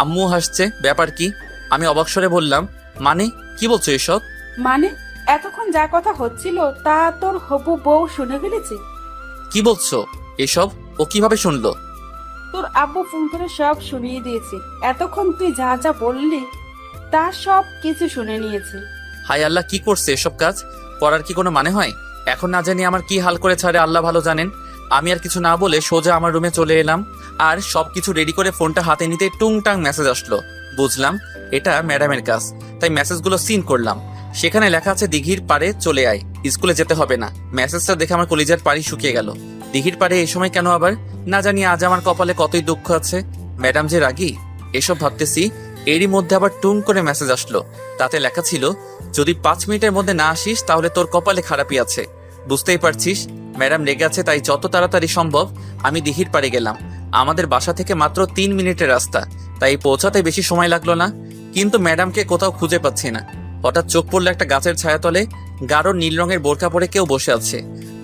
আম্মু হাসছে, ব্যাপার কি? আমি অবাক স্বরে বললাম, মানে কি বলছো এসব? মানে এতক্ষণ যা কথা হচ্ছিল তা তোর হবু বউ শুনে ফেলেছে? কি বলছো এসব? ও কিভাবে শুনলো? তোর আব্বু ফোন করে সব শুনিয়ে দিয়েছে। এতক্ষণ তুই যা যা বললি তা সব কিছু শুনে নিয়েছে। হাই আল্লাহ, কি করছে এসব কাজ? করার কি কোনো মানে হয়? এখন না জানি আমার কি হাল করে ছাড়ে আল্লাহ ভালো জানেন। আমি আর কিছু না বলে সোজা আমার রুমে চলে এলাম। আর সবকিছু রেডি করে ফোনটা হাতে নিতে টুংটাং মেসেজ আসলো। বুঝলাম এটা ম্যাডামের কাজ, তাই মেসেজগুলো সিন করলাম। সেখানে লেখা আছে দিঘির পাড়ে চলে আয়, স্কুলে যেতে হবে না। মেসেজটা দেখে আমার কলিজার পানি শুকিয়ে গেল। দিঘির পাড়ে এই সময় কেন আবার? না জানি আজ আমার কপালে কতই দুঃখ আছে। ম্যাডাম যে রাগী, এসব ভাবতেছি এরই মধ্যে আবার টুং করে মেসেজ আসলো। তাতে লেখা ছিল, যদি 5 মিনিটের মধ্যে না আসিস তাহলে তোর কপালে খারাপই আছে। বুঝতেই পারছিস ম্যাডাম রেগে আছে, তাই যত তাড়াতাড়ি সম্ভব আমি দিঘির পাড়ে গেলাম। আমাদের বাসা থেকে মাত্র 3 মিনিটের রাস্তা, তাই পৌঁছাতে বেশি সময় লাগলো না। কিন্তু ম্যাডামকে কোথাও খুঁজে পাচ্ছি না। হঠাৎ চোখ পড়লো একটা গাছের ছায়াতলে, গাঢ় নীল রঙের বোরকা পরে কেউ বসে আছে।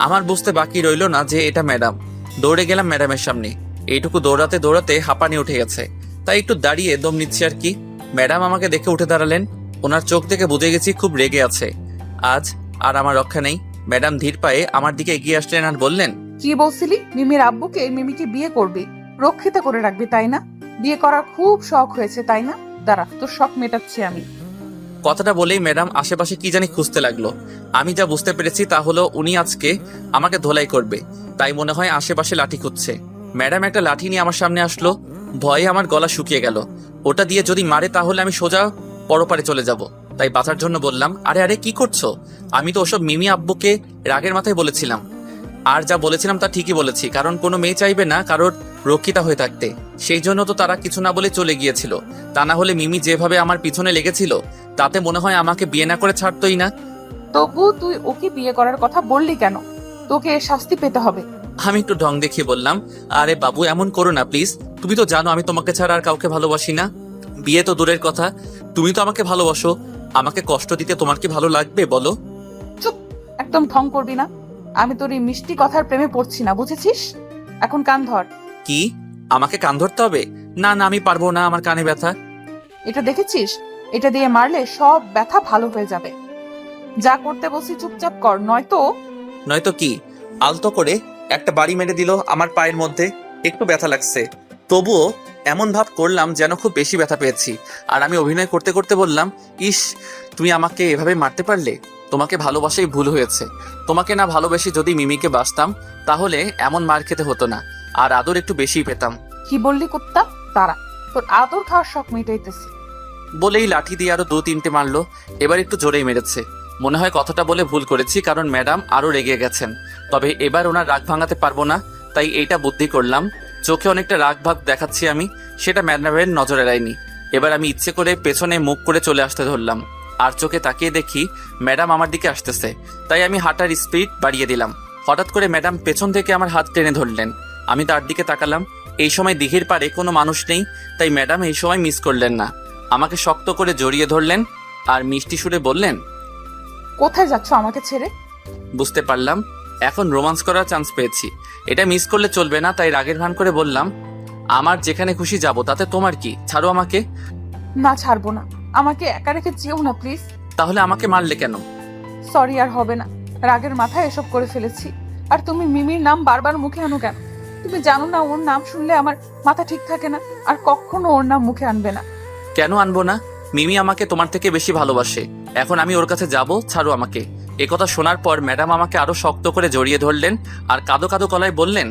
আমার বুঝতে বাকি রইল না যে এটা ম্যাডাম। দৌড়ে গেলাম ম্যাডামের সামনে। এইটুকু দৌড়াতে দৌড়াতে হাঁপানি উঠে গেছে, তাই একটু দাঁড়িয়ে দম নিচ্ছি আর কি। ম্যাডাম আমাকে দেখে উঠে দাঁড়ালেন। ওনার চোখ দেখে বুঝে গেছি খুব রেগে আছে। আজ আর আমার রক্ষা নেই। ম্যাডাম ধীর পায়ে আমার দিকে এগিয়ে আসলেন আর বললেন, কি বলছিলি? মিমির আব্বুকে মিমিকে বিয়ে করবি, রক্ষিত করে রাখবি, তাই না? বিয়ে করার খুব শখ হয়েছে, তাই না? দাঁড়া, তোর শখ মেটাচ্ছি আমি। কথাটা বলেই ম্যাডাম আশেপাশে কি জানি খুঁজতে লাগলো। আমি যা বুঝতে পেরেছি তা হলো উনি আজকে আমাকে ধোলাই করবে, তাই মনে হয় আশেপাশে লাঠি খুঁজছে। ম্যাডাম একটা লাঠি নিয়ে আমার সামনে আসলো। ভয়ে আমার গলা শুকিয়ে গেল। ওটা দিয়ে যদি মারে তাহলে আমি সোজা পরপারে চলে যাব। তাই বাঁচার জন্য বললাম, আরে আরে কি করছো? আমি তো ওসব মিমি আব্বুকে রাগের মাথায় বলেছিলাম। আর যা বলেছিলাম তা ঠিকই বলেছি, কারণ কোনো মেয়ে চাইবে না কারোর রক্ষিতা হয়ে থাকতে। সেই জন্য তো তারা কিছু না বলে চলে গিয়েছিল। তা না হলে মিমি যেভাবে আমার পিছনে লেগেছিল তাতে মনে হয় আমাকে বিয়ে না করে ছাড়তোই না। তবু তুই ওকে বিয়ে করার কথা বললি কেন? তোকে শাস্তি পেতে হবে। আমি একটু ঢং দেখিয়ে বললাম, আরে বাবু এমন করো না প্লিজ। তুমি তো জানো আমি তোমাকে ছাড়া আর কাউকে ভালোবাসি না। বিয়ে তো দূরের কথা, তুমি তো আমাকে ভালোবাসো। আমাকে কষ্ট দিতে তোমার কি ভালো লাগবে বলো? চুপ, একদম ঢং করবি না। আমি তোর এই মিষ্টি কথার প্রেমে পড়ছি না, বুঝেছিস? এখন কান ধর। কি? আমাকে কান ধরতে হবে? না না, আমি পারবো না, আমার কানে ব্যথা। এটা দেখেছিস? এটা দিয়ে মারলে সব ব্যথা ভালো হয়ে যাবে। যা করতে বলছি চুপচাপ কর, নয়তো কি? আলতো করে একটা বাড়ি মেরে দিল আমার পায়ের মধ্যে। একটু ব্যথা লাগছে, তবুও এমন ভাব করলাম যেন খুব বেশি ব্যথা পেয়েছি। আর আমি অভিনয় করতে করতে বললাম, ইস, তুমি আমাকে এভাবে মারতে পারলে? তোমাকে ভালোবাসাই ভুল হয়েছে। তোমাকে না ভালোবেসে যদি মিমিকে বাসতাম তাহলে এমন মার খেতে হতো না, আর আদর একটু বেশিই পেতাম। কি বললি কুত্তা? তারা তোর আদর খাওয়ার শখ মেটাইতেছে। বলেই লাঠি দিয়ে আরো 2-3টে মারলো। এবার একটু জোরেই মেরেছে। মনে হয় কথাটা বলে ভুল করেছি, কারণ ম্যাডাম আরো রেগে গেছেন। তবে এবার ওনার রাগ ভাঙাতে পারবো না, তাই এইটা বুদ্ধি করলাম। চোখে অনেকটা রাগ ভাগ দেখাচ্ছি আমি, সেটা ম্যাডামের নজরে এড়ায়নি। এবার আমি ইচ্ছে করে পেছনে মুখ করে চলে আসতে ধরলাম। আর চোখে তাকিয়ে দেখি ম্যাডাম আমার দিকে আসতেছে, তাই আমি হাঁটার স্পিড বাড়িয়ে দিলাম। হঠাৎ করে ম্যাডাম পেছন থেকে আমার হাত টেনে ধরলেন। আমি তার দিকে তাকালাম। এই সময় দিঘির পাড়ে কোনো মানুষ নেই, তাই ম্যাডাম এই সময় মিস করলেন না। আমাকে শক্ত করে জড়িয়ে ধরলেন আর মিষ্টি সুরে বললেন, কোথায় যাচ্ছ আমাকে ছেড়ে? বুঝতে পারলাম এখন রোমান্স করার চান্স পেয়েছি, এটা মিস করলে চলবে না। তাই রাগের ভান করে বললাম, আমার যেখানে খুশি যাব, তাতে তোমার কি? ছাড়ো আমাকে। না, ছাড়বো না। আমাকে একা রেখে যেও না প্লিজ। তাহলে আমাকে মারলে কেন? সরি, আর হবে না। রাগের মাথায় এসব করে ফেলেছি। আর তুমি মিমির নাম বারবার মুখে আনো কেন? তুমি জানো না ওর নাম শুনলে আমার মাথা ঠিক থাকে না? আর কখনো ওর নাম মুখে আনবে না। কেন আনবো না? মিমি আমাকে তোমার থেকে বেশি ভালোবাসে। এখন আমি ওর কাছে যাব? ছাড়ো আমাকে। একথা শোনার পর ম্যাডাম আমাকে আরো শক্ত করে জড়িয়ে ধরলেন আর কাঁদো কাঁদো গলায় বললেন,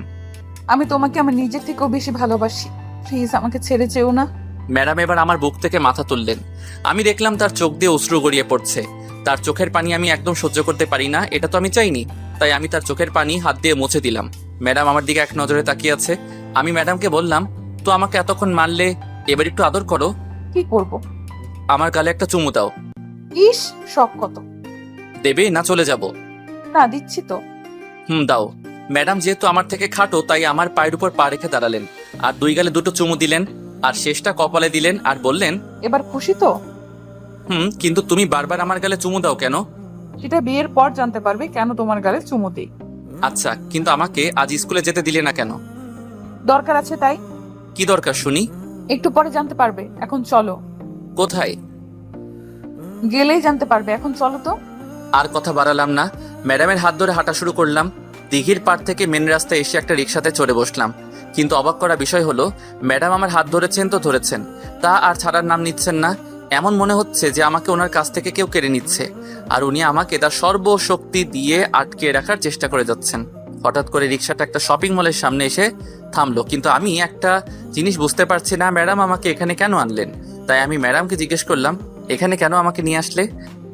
আমি তোমাকে আমার নিজের থেকেও বেশি ভালোবাসি। প্লিজ আমাকে ছেড়ে যেও না। ম্যাডাম এবার আমার বুক থেকে মাথা তুললেন। আমি দেখলাম তার চোখ দিয়ে অশ্রু গড়িয়ে পড়ছে। তার চোখের পানি আমি একদম সহ্য করতে পারি না, এটা তো আমি চাইনি। তাই আমি তার চোখের পানি হাত দিয়ে মুছে দিলাম। ম্যাডাম আমার দিকে এক নজরে তাকিয়ে আছে। আমি ম্যাডামকে বললাম, তো আমাকে এতক্ষণ মারলে, এবার একটু আদর করো। কি করব? আমার গালে একটা চুমু দাও। ইস, শখ কত! দেবে না চলে যাব? না, দিচ্ছি তো। দাও। ম্যাডাম যেহেতু আমার থেকে খাটো, তাই আমার পায়ের উপর পা রেখে দাঁড়ালেন আর 2 গালে 2টো চুমু দিলেন আর শেষটা কপালে দিলেন আর বললেন, এবার খুশি তো? কিন্তু তুমি বারবার আমার গালে চুমু দাও কেন? সেটা বিয়ের পর জানতে পারবে কেন তোমার গালে চুমু দেই। আচ্ছা, কিন্তু আমাকে আজ স্কুলে যেতে দিলে না কেন? দরকার আছে তাই। কি দরকার শুনি? একটু পরে জানতে পারবে, এখন চলো। কোথায়? গেলেই জানতে পারবে, এখন চলো তো। আর কথা বাড়ালাম না। ম্যাডামের হাত ধরে হাঁটা শুরু করলাম। দিঘির পাড় থেকে মেন রাস্তায় এসে একটা রিক্সাতে চড়ে বসলাম। কিন্তু অবাক করা বিষয় হলো, ম্যাডাম আমার হাত ধরেছেন তো ধরেছেন, তা আর ছাড়ার নাম নিচ্ছেন না। এমন মনে হচ্ছে যে আমাকে ওনার কাছ থেকে কেউ কেড়ে নিচ্ছে, আর উনি আমাকে তার সর্বশক্তি দিয়ে আটকে রাখার চেষ্টা করে যাচ্ছেন। হঠাৎ করে রিক্সাটা একটা শপিং মলের সামনে এসে থামলো, কিন্তু আমি একটা জিনিস বুঝতে পারছি না, ম্যাডাম আমাকে এখানে কেন আনলেন। তাই আমি ম্যাডামকে জিজ্ঞেস করলাম, এখানে কেন আমাকে নিয়ে আসলে?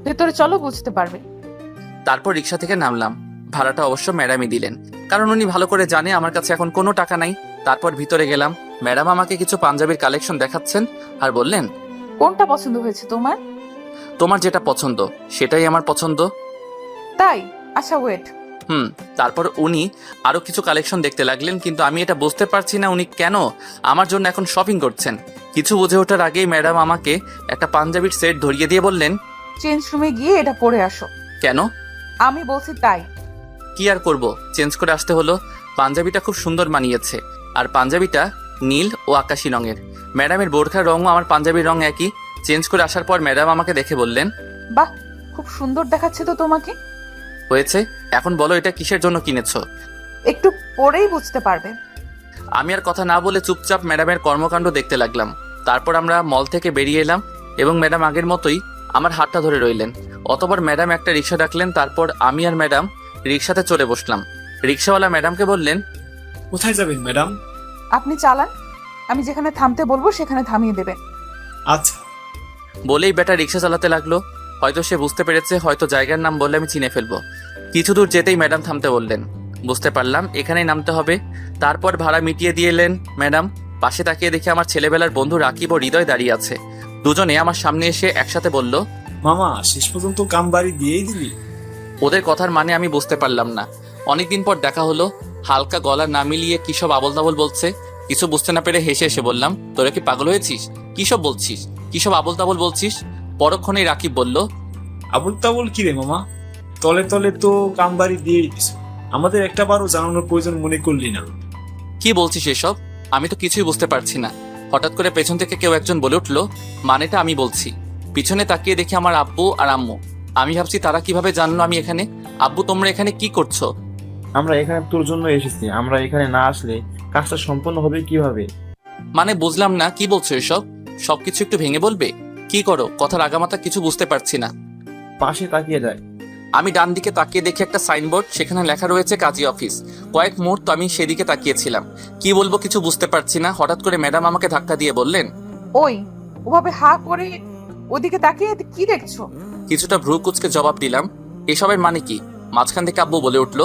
ভেতরে চলো, বুঝতে পারবে। তারপর রিক্সা থেকে নামলাম। ভাড়াটা অবশ্য ম্যাডামই দিলেন, কারণ উনি ভালো করে জানে আমার কাছে এখন কোনো টাকা নাই। তারপর ভিতরে গেলাম। ম্যাডাম আমাকে কিছু পাঞ্জাবির কালেকশন দেখাচ্ছেন আর বললেন, কোনটা পছন্দ হয়েছে তোমার? তোমার যেটা পছন্দ সেটাই আমার পছন্দ। তাই? আচ্ছা, ওয়েট। তারপর উনি আরো কিছু কালেকশন দেখতে লাগলেন, কিন্তু আমি এটা বুঝতে পারছি না উনি কেন আমার জন্য এখন শপিং করছেন। কিছু বুঝে ওঠার আগেই ম্যাডাম আমাকে একটা পাঞ্জাবির সেট ধরিয়ে দিয়ে বললেন, চেঞ্জ রুমে গিয়ে এটা পরে আসো। কেন? আমি বলছি তাই। কি আর করব, চেঞ্জ করে আসতে হলো। পাঞ্জাবিটা খুব সুন্দর মানিয়েছে, আর পাঞ্জাবিটা নীল ও আকাশি রঙের। ম্যাডামের বোরখার রঙও আমার পাঞ্জাবির রং একই। চেঞ্জ করে আসার পর ম্যাডাম আমাকে দেখে বললেন, বাহ, খুব সুন্দর দেখাচ্ছে তো তোমাকে। হয়েছে, এখন বলো এটা কিসের জন্য কিনেছো? একটু পরেই বুঝতে পারবে। আমি আর কথা না বলে চুপচাপ ম্যাডামের কর্মকাণ্ড দেখতে লাগলাম। তারপর আমরা মল থেকে বেরিয়ে এলাম এবং ম্যাডাম আগের মতোই আমার হাতটা ধরে রইলেন। অতঃপর ম্যাডাম একটা রিক্সা ডাকলেন। তারপর আমি আর ম্যাডাম রিক্সাতে চলে বসলাম। রিক্সাওয়ালা ম্যাডামকে বললেন, কোথায় যাবেন ম্যাডাম? আপনি চালান, আমি যেখানে থামতে বলবো সেখানে থামিয়ে দেবেন। আচ্ছা। বলেই বেটা রিক্সা চালাতে লাগলো। হয়তো সে বুঝতে পেরেছে, হয়তো জায়গার নাম বললে আমি চিনে ফেলবো। কিছু দূর যেতেই ম্যাডাম থামতে বললেন। বুঝতে পারলাম এখানেই নামতে হবে। তারপর ভাড়া মিটিয়ে দিয়ে এলেন ম্যাডাম। পাশে তাকিয়ে দেখে আমার ছেলেবেলার বন্ধু রাকিব ও হৃদয় দাঁড়িয়ে আছে। দুজনে আমার সামনে এসে একসাথে বলল, মামা শেষ পর্যন্ত কাম বাড়ি দিয়েই দিলি? ওদের কথার মানে আমি বুঝতে পারলাম না। অনেকদিন পর দেখা হলো। হালকা গলা না মিলিয়ে কিসব আবল তাবল বলছে। কিছু বুঝতে না পেরে হেসে এসে বললাম, তোরা কি পাগল হয়েছিস? কিসব বলছিস? কিসব আবল তাবল বলছিস? পরক্ষণেই রাকিব বলল, আবুল তাবুল কি রে মামা? তলে তলে তো কাম বাড়ি দিয়েই দিস, আমাদের একটা বারও জানানোর প্রয়োজন মনে করলি না। কি বলছিস এসব? আমি তো কিছুই বুঝতে পারছি না। হঠাৎ করে পেছন থেকে কেউ একজন বলে উঠলো, মানেটা আমি বলছি। পিছনে তাকিয়ে দেখি আমার আব্বু আর আম্মু। আমি ভাবছি তারা কিভাবে জানলো আমি এখানে। আব্বু, তোমরা এখানে কি করছো? আমরা এখানে তোর জন্য এসেছি। আমরা এখানে না আসলে কাজটা সম্পন্ন হবে কিভাবে? মানে বুঝলাম না, কি বলছো এসব? সবকিছু একটু ভেঙে বলবে? কি করো? কথার আগামাতা কিছু বুঝতে পারছি না। পাশে তাকিয়ে দেয়। আমি ডান দিকে তাকিয়ে দেখি একটা সাইনবোর্ড, সেখানে লেখা রয়েছে কাজী অফিস। কয়েক মুহূর্ত আমি সেদিকে তাকিয়েছিলাম। কি বলবো কিছু বুঝতে পারছি না। হঠাৎ করে ম্যাডাম আমাকে ধাক্কা দিয়ে বললেন, ওই ওভাবে হা করে ওদিকে তাকিয়ে কি দেখছো? কিছুটা ভ্রু কুচকে জবাব দিলাম, এসবের মানে কি? মাঝখান থেকে আব্বু বলে উঠলো,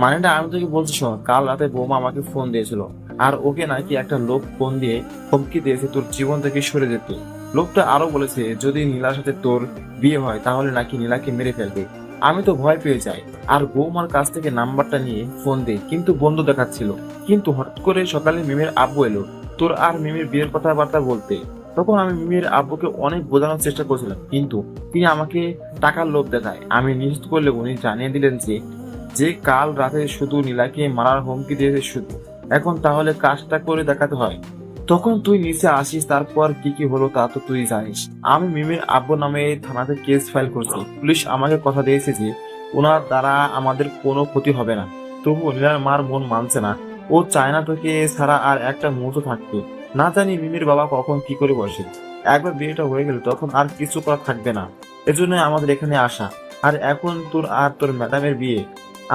মানেটা আমি তোকে বলছি শোন, কাল রাতে বৌমা আমাকে ফোন দিয়েছিল আর ওকে নাকি একটা লোক ফোন দিয়ে হুমকি দিয়েছে তোর জীবন থেকে সরে যেতে। লোকটা আরো বলেছে যদি নীলার সাথে তোর বিয়ে হয় তাহলে নাকি নীলাকে মেরে ফেলবে। আমি তো ভয় পেয়ে যাই আর বৌমার কাছ থেকে নাম্বারটা নিয়ে ফোন দেই, কিন্তু বন্ধ দেখাচ্ছিল। কিন্তু হঠাৎ করে সকালে মিমের আব্বু এলো তোর আর মিমের বিয়ের কথাবার্তা বলতে। তখন আমি মিমের আব্বুকে অনেক বোঝানোর চেষ্টা করছিলাম, কিন্তু তিনি আমাকে টাকার লোভ দেখায়। আমি নিশ্চিত করলে উনি জানিয়ে দিলেন যে কাল রাতে শুধু নীলাকে মারার হুমকি দিয়েছে শুধু। এখন তাহলে কাজটা করে দেখাতে হয়। তখন তুই নিচে আসিস, তারপর কি কি হলো তা তো তুই জানিস। আমি মিমের আব্বু নামে থানাতে কেস ফাইল করছি। পুলিশ আমাকে কথা দিয়েছে যে ওনার দ্বারা আমাদের কোনো ক্ষতি হবে না। তবুও নীলার মার মন মানছে না। ও চায় না তোকে ছাড়া আর একটা মুহূর্ত থাকতে। না জানি মিমের বাবা কখন কি করে বসে। একবার বিয়েটা হয়ে গেলে তখন আর কিছু করা থাকবে না। এজন্য আমাদের এখানে আসা। আর এখন তোর আর তোর ম্যাডামের বিয়ে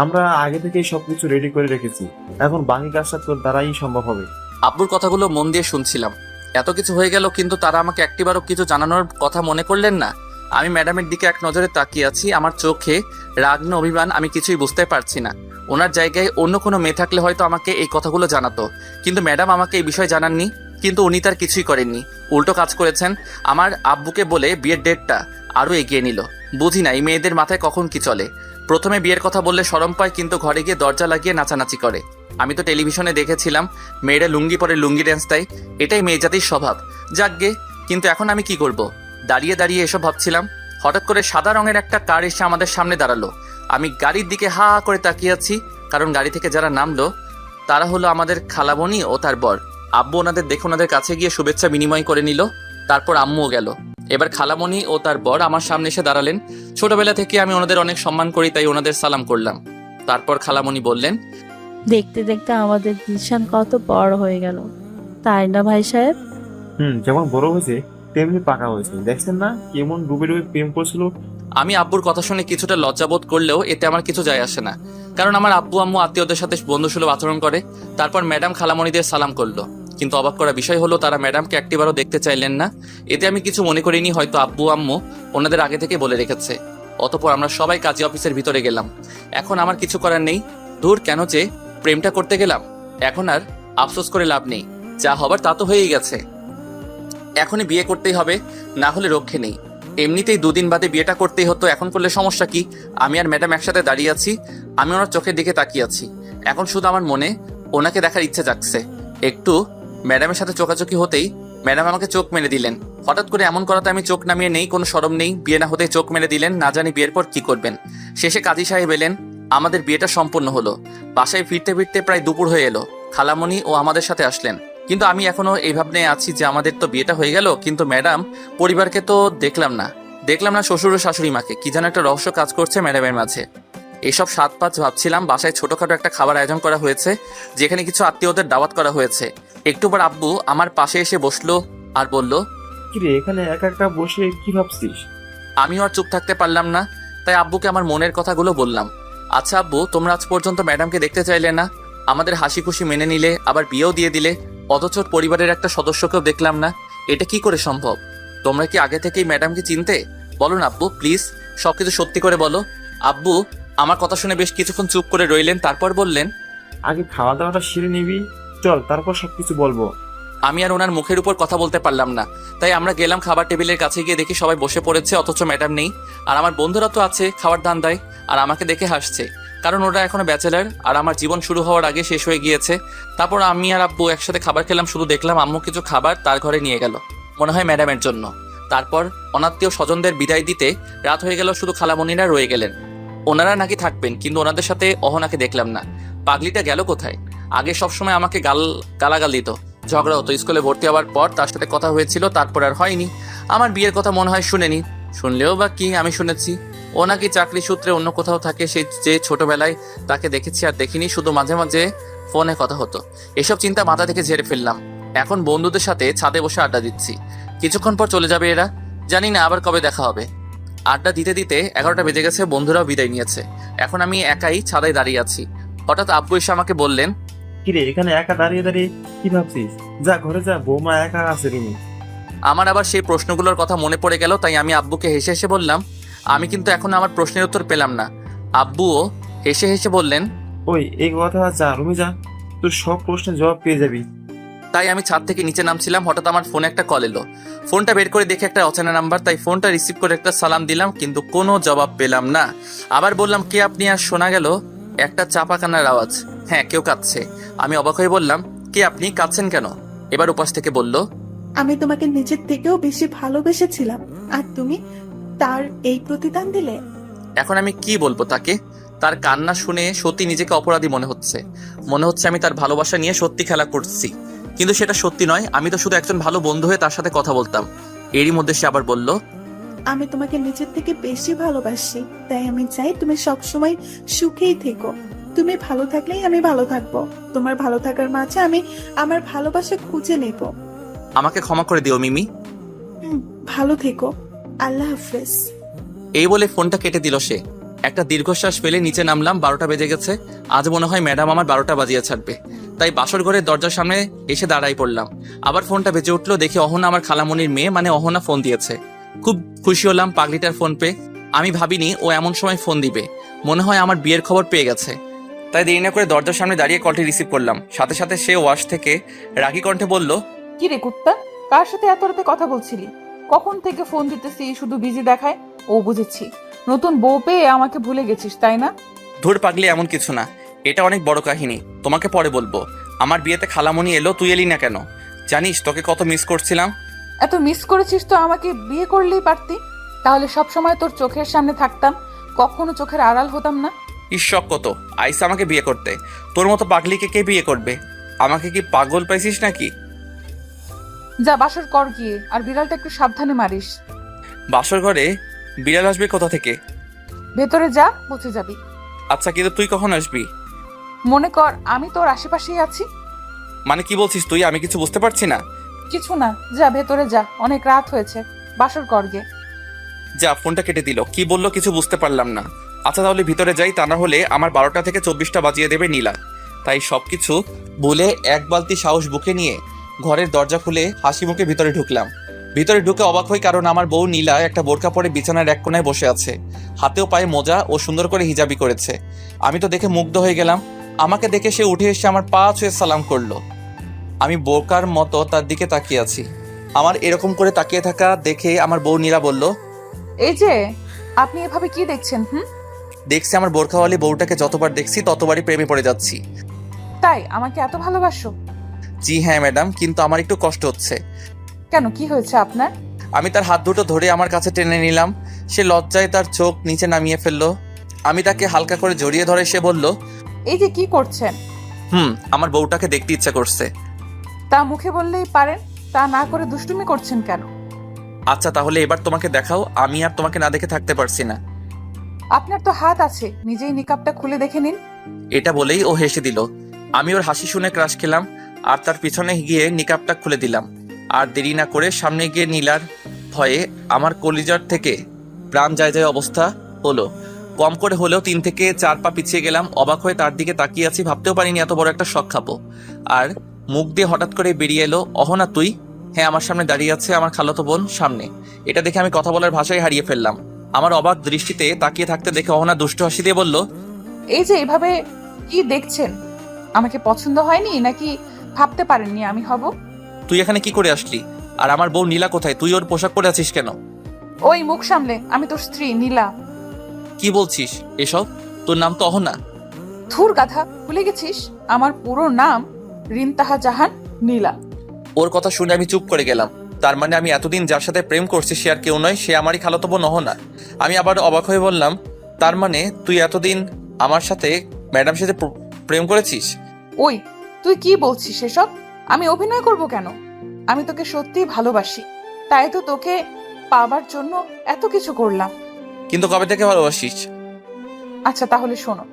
আমরা আগে থেকেই সবকিছু রেডি করে রেখেছি। এখন বাকি কাজটা তোর দ্বারাই সম্ভব হবে। আব্বুর কথাগুলো মন দিয়ে শুনছিলাম। এত কিছু হয়ে গেল, কিন্তু তারা আমাকে একটিবারও কিছু জানানোর কথা মনে করলেন না। আমি ম্যাডামের দিকে এক নজরে তাকিয়ে আছি। আমার চোখে রাগ না অভিমান আমি কিছুই বুঝতে পারছি না। ওনার জায়গায় অন্য কোনো মেয়ে থাকলে হয়তো আমাকে এই কথাগুলো জানাতো, কিন্তু ম্যাডাম আমাকে এই বিষয়ে জানাননি। কিন্তু উনি তার কিছুই করেননি, উল্টো কাজ করেছেন। আমার আব্বুকে বলে বিয়ের ডেটটা আরো এগিয়ে নিল। বুঝি না এই মেয়েদের মাথায় কখন কি চলে। প্রথমে বিয়ের কথা বললে শরম পায়, কিন্তু ঘরে গিয়ে দরজা লাগিয়ে নাচানাচি করে। আমি তো টেলিভিশনে দেখেছিলাম মেয়েরা লুঙ্গি পরে লুঙ্গি ড্যান্স দেয়, এটাই মেয়ে জাতির স্বভাব। যাকগে, কিন্তু এখন আমি কি করব? দাঁড়িয়ে দাঁড়িয়ে এসব ভাবছিলাম। হঠাৎ করে সাদা রঙের একটা কার এসে আমাদের সামনে দাঁড়ালো। আমি গাড়ির দিকে হা হা করে তাকিয়ে আছি, কারণ গাড়ি থেকে যারা নামলো তারা হলো আমাদের খালামণি ও তার বর। আব্বু ওনাদের দেখে ওনাদের কাছে গিয়ে শুভেচ্ছা বিনিময় করে নিল। তারপর আম্মুও গেল। এবার খালামণি ও তার বর আমার সামনে এসে দাঁড়ালেন। ছোটবেলা থেকে আমি ওনাদের অনেক সম্মান করি, তাই ওনাদের সালাম করলাম। তারপর খালামণি বললেন, দেখতে দেখতে আমাদের দিশান কত বড় হয়ে গেল, তাই না ভাই সাহেব? যেমন বড় হয়েছে তেমনি পাকা হয়েছে। দেখছেন না কেমন ডুবে ডুবে প্রেম করছিল। আমি আব্বুর কথা শুনে কিছুটা লজ্জাবোধ করলেও এতে আমার কিছু যায় আসে না, কারণ আমার আব্বু আম্মু আত্মীয়দের সাথে বন্ধুসুলভ আচরণ করে। তারপর ম্যাডাম খালামণিদের সালাম করলো, কিন্তু অবাক করা বিষয় হলো তারা ম্যাডামকে একটিবারও দেখতে চাইলেন না। এতে আমি কিছু মনে করিনি, হয়তো আব্বু আম্মু ওনাদের আগে থেকে বলে রেখেছে। অতঃপর আমরা সবাই কাজী অফিসের ভিতরে গেলাম। এখন আমার কিছু করার নেই। দূর, কেন যে প্রেমটা করতে গেলাম। এখন আর আফসোস করে লাভ নেই, যা হবার তা তো হয়েই গেছে। এখনই বিয়ে করতেই হবে, না হলে রক্ষে নেই। এমনিতেই 2 দিন বাদে বিয়েটা করতেই হতো, এখন করলে সমস্যা কি? আমি আর ম্যাডাম একসাথে দাঁড়িয়ে আছি, আমি ওনার চোখের দিকে তাকিয়ে আছি। এখন শুধু আমার মনে ওনাকে দেখার ইচ্ছে জাগছে। একটু ম্যাডামের সাথে চোখাচোখি হতেই ম্যাডাম আমাকে চোখ মেরে দিলেন। হঠাৎ করে এমন করাতে আমি চোখ নামিয়ে নেই, কোনো শরম নেই। বিয়ে না হতেই চোখ মেরে দিলেন, না জানি বিয়ের পর কি করবেন। শেষে কাজী সাহেব এলেন, আমাদের বিয়েটা সম্পূর্ণ হলো। বাসায় ফিরতে ফিরতে প্রায় দুপুর হয়ে এলো। খালামণি ও আমাদের সাথে আসলেন, কিন্তু আমি এখনো এই ভাবনে আছি যে আমাদের তো বিয়েটা হয়ে গেল, কিন্তু ম্যাডাম পরিবারকে তো দেখলাম না শ্বশুর ও শাশুড়ি মাকে। কি যেন একটা রহস্য কাজ করছে ম্যাডামের মাঝে। এসব 7-5 ভাবছিলাম। বাসায় ছোটখাটো একটা খাবার আয়োজন করা হয়েছে, যেখানে কিছু আত্মীয়দের দাওয়াত করা হয়েছে। একটু পর আব্বু আমার পাশে এসে বসলো আর বলল, কিরে এখানে একা একা বসে কি ভাবছিস? আমিও আর চুপ থাকতে পারলাম না, তাই আব্বুকে আমার মনের কথাগুলো বললাম। আচ্ছা আব্বু, তোমরা আজ পর্যন্ত ম্যাডামকে দেখতে চাইলে না, আমাদের হাসি খুশি মেনে নিলে, আবার বিয়েও দিয়ে দিলে, অথচ পরিবারের একটা সদস্যকেও দেখলাম না। এটা কি করে সম্ভব? তোমরা কি আগে থেকেই ম্যাডামকে চিনতে? বলো না আব্বু, প্লিজ সবকিছু সত্যি করে বলো। আব্বু আমার কথা শুনে বেশ কিছুক্ষণ চুপ করে রইলেন, তারপর বললেন, আগে খাওয়া দাওয়াটা সেরে নিবি, চল তারপর সবকিছু বলবো। আমি আর ওনার মুখের উপর কথা বলতে পারলাম না, তাই আমরা গেলাম খাবার টেবিলের কাছে। গিয়ে দেখি সবাই বসে পড়েছে, অথচ ম্যাডাম নেই। আর আমার বন্ধুরা তো আছে, খাবার দান দেয়, আর আমাকে দেখে হাসছে, কারণ ওরা এখনো ব্যাচেলার আর আমার জীবন শুরু হওয়ার আগে শেষ হয়ে গিয়েছে। তারপর আমি আর আব্বু একসাথে খাবার খেলাম। শুধু দেখলাম আম্মু কিছু খাবার তার ঘরে নিয়ে গেল, মনে হয় ম্যাডামের জন্য। তারপর অনাত্মীয় স্বজনদের বিদায় দিতে রাত হয়ে গেল, শুধু খালামণিরা রয়ে গেলেন। ওনারা নাকি থাকবেন, কিন্তু ওনাদের সাথে অহনাকে দেখলাম না। পাগলিটা গেল কোথায়? আগে সবসময় আমাকে গালাগাল দিত, ঝগড়া হতো। স্কুলে ভর্তি হওয়ার পর তার সাথে কথা হয়েছিল, তারপর আর হয়নি। আমার বিয়ের কথা মনে হয় শুনেনি, শুনলেও বা কি, আমি শুনেছি ও নাকি চাকরি সূত্রে অন্য কোথাও থাকে। সেই যে ছোটবেলায় তাকে দেখেছি আর দেখিনি, শুধু মাঝে মাঝে ফোনে কথা হতো। এসব চিন্তা মাথা থেকে ঝেড়ে ফেললাম। এখন বন্ধুদের সাথে ছাদে বসে আড্ডা দিচ্ছি। কিছুক্ষণ পর চলে যাবে এরা, জানি না আবার কবে দেখা হবে। আড্ডা দিতে দিতে 11টা বেজে গেছে, বন্ধুরাও বিদায় নিয়েছে। এখন আমি একাই ছাদায় দাঁড়িয়ে আছি। হঠাৎ আব্বু এসে আমাকে বললেন, কিরে এখানে একা দাঁড়িয়ে দাঁড়িয়ে কি ভাবছিস? যা ঘরে যা, বৌমা একা আছে রুমে। আমার আবার সেই প্রশ্নগুলোর কথা মনে পড়ে গেল, তাই আমি আব্বুকে হেসে হেসে বললাম, আমি কিন্তু এখন আমার প্রশ্নের উত্তর পেলাম না। আব্বুও হেসে হেসে বললেন, ওই এই কথা, যা রুমে যা, তোর সব প্রশ্নের জবাব পেয়ে যাবি। তাই আমি ছাদ থেকে নিচে নামছিলাম, হঠাৎ আমার ফোনে একটা কল এলো। ফোনটা বের করে দেখে একটা অচেনা নাম্বার, তাই ফোনটা রিসিভ করে একটা সালাম দিলাম, কিন্তু কোনো জবাব পেলাম না। আবার বললাম, কে আপনি? আর শোনা গেল একটা চাপা কান্নার আওয়াজ। হ্যাঁ, কেউ কাঁদছে। আমি অবাক হয়ে বললাম, কে আপনি? কাঁদছেন কেন? এবার উপাস থেকে বলল, আমি তোমাকে নিজের থেকেও বেশি ভালোবেসেছিলাম, আর তুমি তার এই প্রতিদান দিলে। এখন আমি কি বলবো তাকে? তার কান্না শুনে সত্যি নিজেকে অপরাধী মনে হচ্ছে আমি তার ভালোবাসা নিয়ে সত্যি খেলা করছি, কিন্তু সেটা সত্যি নয়। আমি তো শুধু একজন ভালো বন্ধু হয়ে তার সাথে কথা বলতাম। এরই মধ্যে সে আবার বলল, আমি তোমাকে নিজের থেকে বেশি ভালোবাসি, তাই আমি চাই তুমি সবসময় সুখেই থেকো। তুমি ভালো থাকলেই আমি ভালো থাকবো। তোমার ভালো থাকার মাঝে আমি আমার ভালোবাসা খুঁজে নেব। আমাকে ক্ষমা করে দিও মিমি। ভালো থেকো, আল্লাহ হাফেজ। এই বলে ফোনটা কেটে দিল সে। একটা দীর্ঘশ্বাস ফেলে নিচে নামলাম। 12টা বেজে গেছে। আজ মনে হয় ম্যাডাম আমার 12টা বাজিয়ে ছাড়বে, তাই বাসর ঘরের দরজার সামনে এসে দাঁড়াই পড়লাম। আবার ফোনটা বেজে উঠলো, দেখি অহনা, আমার খালামণির মেয়ে, মানে অহনা ফোন দিয়েছে। খুব খুশি হলাম পাগলিটার ফোন পেয়ে। আমি ভাবিনি ও এমন সময় ফোন দিবে, মনে হয় আমার বিয়ের খবর পেয়ে গেছে। তাই দেরি না করে দরজার সামনে দাঁড়িয়ে কলটি রিসিভ করলাম। সাথে সাথে সে ওয়াশ থেকে রাগী কণ্ঠে বলল, কি রে কুত্তা, কার সাথে এত রাতে কথা বলছিলি? কখন থেকে ফোন দিতেছি, শুধু বিজি দেখায়। ও বুঝেছি, নতুন বউ পেয়ে আমাকে ভুলে গেছিস, তাই না? ধুর পাগলি, এমন কিছু না, এটা অনেক বড় কাহিনী, তোমাকে পরে বলবো। আমার বিয়েতে খালামণি এলো, তুই এলি না কেন? জানিস তোকে কত মিস করছিলাম। এত মিস করেছিস তো আমাকে বিয়ে করলেই পারতি, তাহলে সব সময় তোর চোখের সামনে থাকতাম, কখনো চোখের আড়াল হতাম না। ঈশ্বর কত আইসা আমাকে বিয়ে করতে। তোর মতো পাগলিকে কে বিয়ে করবে? আমাকে কি পাগল পাইছিস নাকি? যা বাসর কর গিয়ে, আর বিড়ালটা একটু সাবধানে মারিস। বাসর ঘরে বিড়াল আসবে কোথা থেকে? ভেতরে যা, পৌঁছে যাবি। আচ্ছা, কিন্তু তুই কখন আসবি? মনে কর আমি তোর আশেপাশেই আছি। মানে কি বলছিস তুই? আমি কিছু বুঝতে পারছি না। কিছু না, যা ভেতরে যা, অনেক রাত হয়েছে, বাসর কর গিয়ে। যা। ফোনটা কেটে দিল। কি বললো কিছু বুঝতে পারলাম না। আচ্ছা তাহলে ভিতরে যাই, তা না হলে আমার 12টা থেকে 24টা বাজিয়ে দেবে নীলা। তাই সবকিছু বলে এক বালতি সাহস বুকে নিয়ে ঘরের দরজা খুলে হাসি মুখে ভিতরে ঢুকলাম। ভিতরে ঢুকে অবাক হই, কারণ আমার বউ নীলা একটা বোরকা পরে বিছানার এক কোণায় বসে আছে। হাতেও পায়ে মোজা ও সুন্দর করে হিজাবি করেছে। আমি তো দেখে মুগ্ধ হয়ে গেলাম। আমাকে দেখে সে উঠে এসে আমার পা ছুঁয়ে সালাম করলো। আমি বোরকার মতো তার দিকে তাকিয়ে আছি। আমার এরকম করে তাকিয়ে থাকা দেখে আমার বউ নীলা বলল, এই যে আপনি এভাবে কি দেখছেন? দেখছি আমার বোরখাওয়ালি বউটাকে যতবার দেখছি ততবারই প্রেমে পড়ে যাচ্ছি। তাই আমাকে এত ভালোবাসো? জি হ্যাঁ ম্যাডাম, কিন্তু আমার একটু কষ্ট হচ্ছে। কেন, কি হয়েছে আপনার? আমি তার হাত দুটো ধরে আমার কাছে টেনে নিলাম। সে লজ্জায় তার চোখ নিচে নামিয়ে ফেললো। আমি তাকে হালকা করে জড়িয়ে ধরে সে বলল, এই যে কি করছেন? আমার বউটাকে দেখতে ইচ্ছা করছে। তা মুখে বললেই পারেন, তা না করে দুষ্টুমি করছেন কেন? আচ্ছা তাহলে এবার তোমাকে দেখাও, আমি আর তোমাকে না দেখে থাকতে পারছি না। আপনার তো হাত আছে, নিজেই নিকাবটা খুলে দেখে নিন। এটা বলেই ও হেসে দিল। আমি ওর হাসি শুনে ক্রাশ খেলাম আর তার পিছনে গিয়ে নিকাবটা খুলে দিলাম। আর দেরি না করে সামনে গিয়ে নীলার ভয়ে আমার কলিজার থেকে প্রাণ যায় যায় অবস্থা হলো। কম করে হলেও 3 থেকে 4 পা পিছিয়ে গেলাম। অবাক হয়ে তার দিকে তাকিয়ে আছি, ভাবতেও পারিনি এত বড় একটা শখ খাবো। আর মুখ দিয়ে হঠাৎ করে বেরিয়ে এলো, অহনা তুই? হ্যাঁ, আমার সামনে দাঁড়িয়ে আছে আমার খালাতো বোন সামনে। এটা দেখে আমি কথা বলার ভাষায় হারিয়ে ফেললাম। আমার অবাক দৃষ্টিতে তাকিয়ে থাকতে দেখে অহনা দুষ্টু হাসি দিয়ে বলল, এই যে এভাবে কি দেখছেন? আমাকে পছন্দ হয়নি নাকি ভাবতে পারেননি আমি হব? তুই এখানে কি করে আসলি? আর আমার বউ নীলা কোথায়? তুই ওর পোশাক পরে আছিস কেন? ওই মুখ সামলে, আমি তোর স্ত্রী নীলা। কি বলছিস এসব? তোর নাম তো অহনা। ধুর গাধা, ভুলে গেছিস? আমার পুরো নাম রিনতাহা জাহান নীলা। ওর কথা শুনে আমি চুপ করে গেলাম। তার মানে আমি এতদিন যার সাথে প্রেম করছি সে আর কেউ নয়, সে আমারই খালাতো বোন অহনা। আমি আবার অবাক হয়ে বললাম, তার মানে তুই এতদিন আমার সাথে ম্যাডাম সাথে প্রেম করেছিস? ওই তুই কি বলছিস এসব? আমি অভিনয় করব কেন? আমি তোকে সত্যিই ভালোবাসি, তাই তো তোকে পাবার জন্য এত কিছু করলাম। কিন্তু কবে থেকে ভালোবাসিস? আচ্ছা তাহলে শোনো,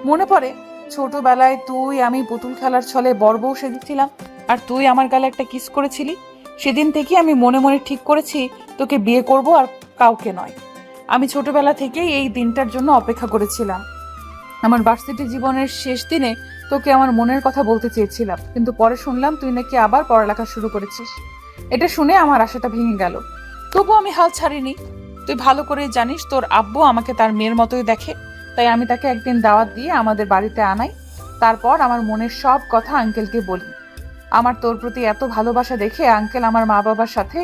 মনে পড়ে ছোটবেলায় তুই আমি পুতুল খেলার ছলে বড় বউ সেজেছিলাম আর তুই আমার গালে একটা কিস করেছিলি? সেদিন থেকে আমি মনে মনে ঠিক করেছি তোকে বিয়ে করব আর কাউকে নয়। আমি ছোটবেলা থেকেই এই দিনটার জন্য অপেক্ষা করেছিলাম। আমার ভার্সিটি জীবনের শেষ দিনে তোকে আমার মনের কথা বলতে চেয়েছিলাম, কিন্তু পরে শুনলাম তুই নাকি আবার পড়ালেখা শুরু করেছিস। এটা শুনে আমার আশাটা ভেঙে গেল। তবু আমি হাল ছাড়িনি। তুই ভালো করে জানিস তোর আব্বু আমাকে তার মেয়ের মতোই দেখে, তাই আমি তাকে একদিন দাওয়াত দিয়ে আমাদের বাড়িতে আনাই। তারপর আমার মনের সব কথা আঙ্কেলকে বলি। আমার তোর প্রতি এত ভালোবাসা দেখে আঙ্কেল আমার মা বাবার সাথে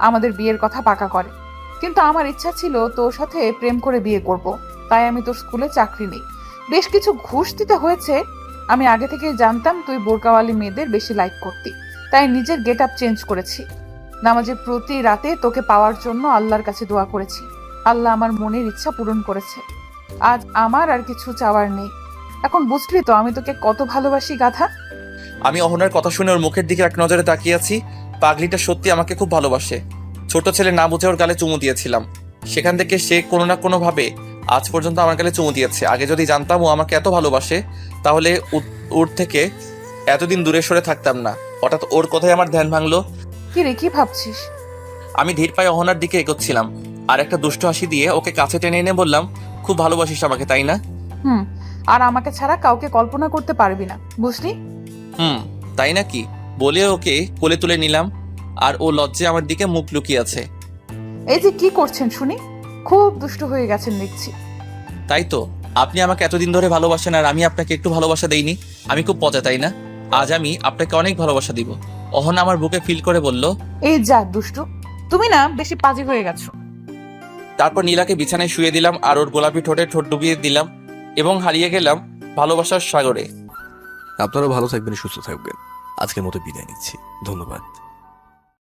আমাদের বিয়ের কথা পাকা করে। কিন্তু আমার ইচ্ছা ছিল তোর সাথে প্রেম করে বিয়ে করব, তাই আমি তোর স্কুলে চাকরি নেই। বেশ কিছু ঘুষ দিতে হয়েছে। আমি আগে থেকে জানতাম তুই বোরকাওয়ালি মেয়েদের বেশি লাইক করতি, তাই নিজের গেট আপ চেঞ্জ করেছি। নামাজের প্রতি রাতে তোকে পাওয়ার জন্য আল্লাহর কাছে দোয়া করেছি। আল্লাহ আমার মনের ইচ্ছা পূরণ করেছে। আজ আমার আর কিছু চাওয়ার নেই। এখন বুঝলি তো আমি তোকে কত ভালোবাসি গাধা। আমি অহনার কথা শুনে ওর মুখের দিকে এক নজরে তাকিয়ে আছি। পাগলিটা সত্যি আমাকে খুব ভালোবাসে। ছোট ছেলে না বুঝে ওর গালে চুমু দিয়েছিলাম। সেখান থেকে সে কোনো না কোনো ভাবে আজ পর্যন্ত আমার গালে চুমু দিয়েছে। আগে যদি জানতাম ও আমাকে এত ভালোবাসে তাহলে ওর থেকে এতদিন দূরে সরে থাকতাম না। হঠাৎ ওর কথায় আমার ধ্যান ভাঙলো। কি রে, কি ভাবছিস? আমি ধীর পায়ে অহনার দিকে এগোচ্ছিলাম আর একটা দুষ্ট হাসি দিয়ে ওকে কাছে টেনে এনে বললাম, খুব ভালোবাসিস আমাকে তাই না? আর আমাকে ছাড়া কাউকে কল্পনা করতে পারবি না, বুঝলি? তাই নাকি? বলে ওকে কোলে তুলে নিলাম আর ও লজ্জায় আমার দিকে মুখ লুকিয়ে আছে। এই যে কি করছেন শুনি, খুব দুষ্ট হয়ে গেছেন দেখছি। তাই তো, আপনি আমাকে এতদিন ধরে ভালোবাসেন আর আমি আপনাকে একটু ভালোবাসা দেইনি। আমি খুব পচা তাই না? আজ আমি আপনাকে অনেক ভালোবাসা দিব। অহনা আমার বুকে ফিল করে বলল, এই যা দুষ্টু, তুমি না বেশি পাজি হয়ে গেছো। তারপর নীলাকে বিছানায় শুয়ে দিলাম আর ওর গোলাপি ঠোঁটে ঠোঁট ডুবিয়ে দিলাম এবং হারিয়ে গেলাম ভালোবাসার সাগরে। আপনারাও ভালো থাকবেন, সুস্থ থাকবেন। আজকের মতো বিদায় নিচ্ছি, ধন্যবাদ।